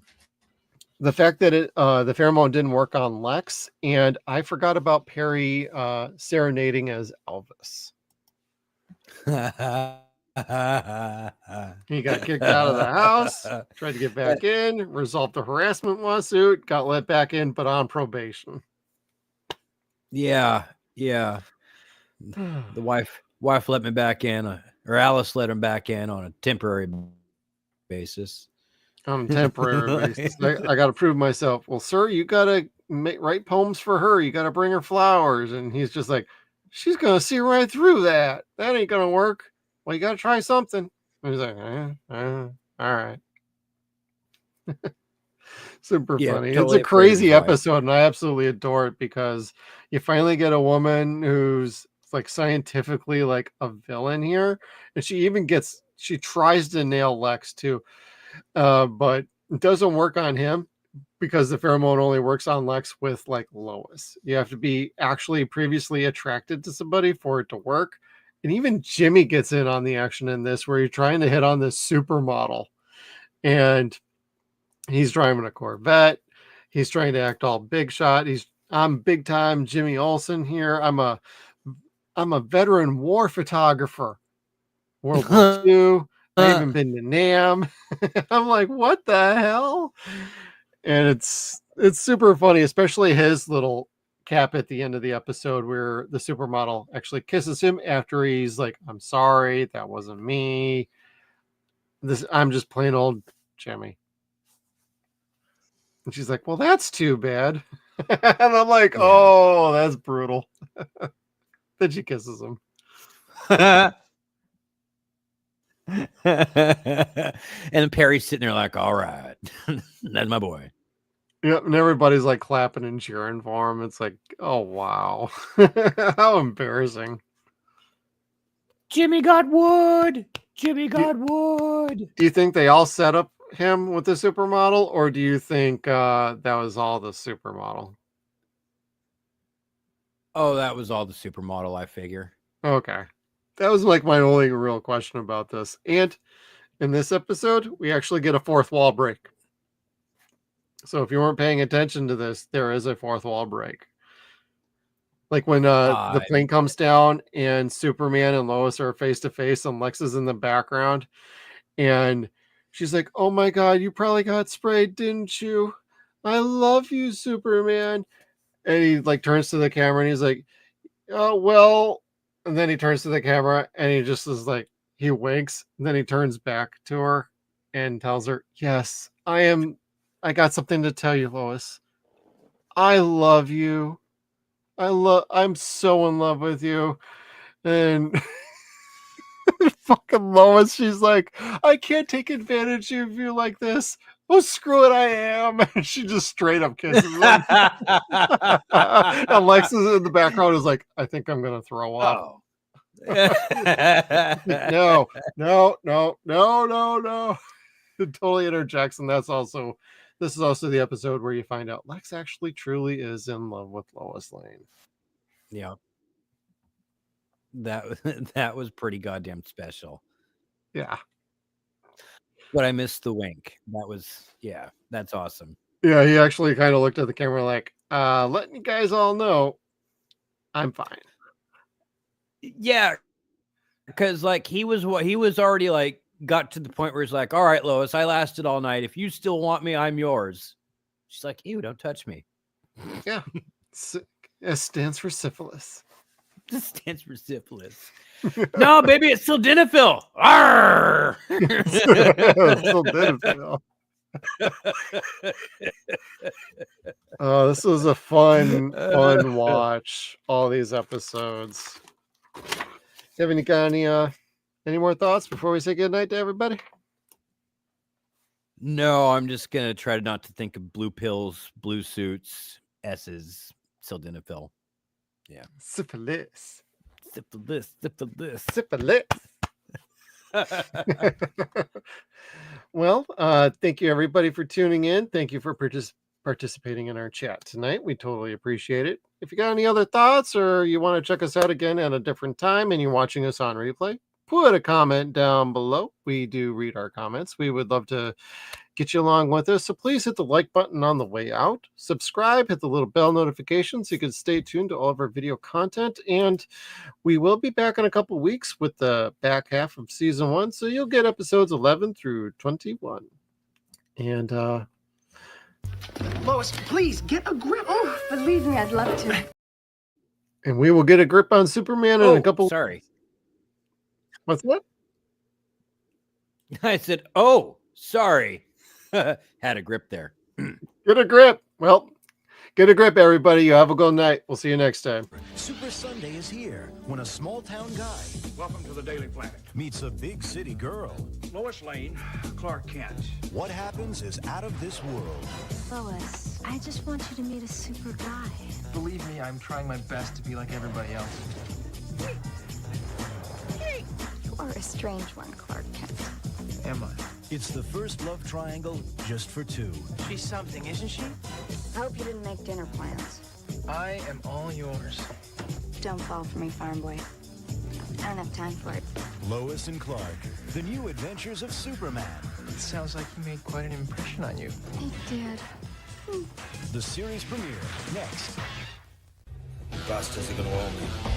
[SPEAKER 12] the fact that the pheromone didn't work on Lex, and I forgot about Perry serenading as Elvis. He got kicked out of the house, tried to get back in, resolved the harassment lawsuit, got let back in, but on probation.
[SPEAKER 10] Yeah. The wife let me back in, or Alice let him back in on a temporary basis.
[SPEAKER 12] On a temporary basis. I got to prove myself. Well, sir, you got to write poems for her. You got to bring her flowers. And he's just like, she's going to see right through that. That ain't going to work. Well, you got to try something. And he's like, all right. Super funny.
[SPEAKER 10] Totally
[SPEAKER 12] It's a crazy episode, and I absolutely adore it because you finally get a woman who's like scientifically like a villain here. And she tries to nail Lex too. But it doesn't work on him because the pheromone only works on Lex with like Lois. You have to be actually previously attracted to somebody for it to work. And even Jimmy gets in on the action in this, where you're trying to hit on this supermodel, and he's driving a Corvette. He's trying to act all big shot. I'm big time Jimmy Olsen here. I'm a veteran war photographer. World War II. I haven't been to Nam. I'm like, what the hell? And it's super funny, especially his little cap at the end of the episode where the supermodel actually kisses him after he's like, I'm sorry, that wasn't me. I'm just plain old Jimmy. And she's like, well, that's too bad. And I'm like, oh, that's brutal. Then she kisses him.
[SPEAKER 10] And Perry's sitting there like, all right, that's my boy.
[SPEAKER 12] Yep, and everybody's like clapping and cheering for him. It's like, oh wow. How embarrassing.
[SPEAKER 10] Jimmy got wood. Do
[SPEAKER 12] you think they all set up him with the supermodel, or do you think that was all the supermodel?
[SPEAKER 10] Oh, that was all the supermodel, I figure.
[SPEAKER 12] Okay. That was like my only real question about this. And in this episode, we actually get a fourth wall break. So if you weren't paying attention to this, there is a fourth wall break. Like when the plane comes down and Superman and Lois are face to face and Lex is in the background. And she's like, oh my God, you probably got sprayed, didn't you? I love you, Superman. And he like turns to the camera and he's like, oh, well. And then he turns to the camera and he just is like, he winks. And then he turns back to her and tells her, yes, I got something to tell you, Lois. I love you. I'm so in love with you. And fucking Lois, she's like, I can't take advantage of you like this. Oh, screw it, I am. And she just straight up kisses him. And Lex is in the background is like, I think I'm gonna throw up. No. It totally interjects, and this is also the episode where you find out Lex actually truly is in love with Lois Lane.
[SPEAKER 10] Yeah. That was pretty goddamn special.
[SPEAKER 12] Yeah.
[SPEAKER 10] But I missed the wink. That's awesome.
[SPEAKER 12] Yeah, he actually kind of looked at the camera like, letting you guys all know I'm fine.
[SPEAKER 10] Yeah. Because like he was already like got to the point where he's like, all right, Lois, I lasted all night. If you still want me, I'm yours. She's like, ew, don't touch me.
[SPEAKER 12] Yeah. It stands for syphilis.
[SPEAKER 10] This stands for syphilis. No, baby, it's sildenafil. Arr!
[SPEAKER 12] Sildenafil. Oh, this was a fun watch. All these episodes. Do you have any more thoughts before we say goodnight to everybody?
[SPEAKER 10] No, I'm just gonna try not to think of blue pills, blue suits, S's, sildenafil. Yeah.
[SPEAKER 12] Syphilis. Well, thank you everybody for tuning in. Thank you for participating in our chat tonight. We totally appreciate it. If you got any other thoughts or you want to check us out again at a different time and you're watching us on replay, put a comment down below. We do read our comments. We would love to get you along with us. So please hit the like button on the way out. Subscribe, hit the little bell notification so you can stay tuned to all of our video content. And we will be back in a couple weeks with the back half of season 1. So you'll get episodes 11 through 21. And
[SPEAKER 4] Lois, please get a grip.
[SPEAKER 11] Oh, believe me, I'd love to.
[SPEAKER 12] and we will get a grip on Superman in a couple.
[SPEAKER 10] Sorry.
[SPEAKER 12] What's that?
[SPEAKER 10] I said, oh, sorry. Had a grip there.
[SPEAKER 12] Get a grip. Well, get a grip, everybody. You have a good night. We'll see you next time.
[SPEAKER 1] Super Sunday is here when a small town guy
[SPEAKER 2] Welcome to the Daily Planet.
[SPEAKER 1] meets a big city girl.
[SPEAKER 2] Lois Lane, Clark Kent.
[SPEAKER 1] What happens is out of this world.
[SPEAKER 3] Lois, I just want you to meet a super guy.
[SPEAKER 9] Believe me, I'm trying my best to be like everybody else.
[SPEAKER 3] You are a strange one, Clark Kent.
[SPEAKER 9] Am I?
[SPEAKER 1] It's the first love triangle just for two.
[SPEAKER 9] She's something, isn't she?
[SPEAKER 3] I hope you didn't make dinner plans.
[SPEAKER 9] I am all yours.
[SPEAKER 3] Don't fall for me, farm boy. I don't have time for it.
[SPEAKER 1] Lois and Clark, the new adventures of Superman.
[SPEAKER 9] It sounds like he made quite an impression on you.
[SPEAKER 3] It did.
[SPEAKER 1] The series premiere next.
[SPEAKER 5] Bastards are gonna own me.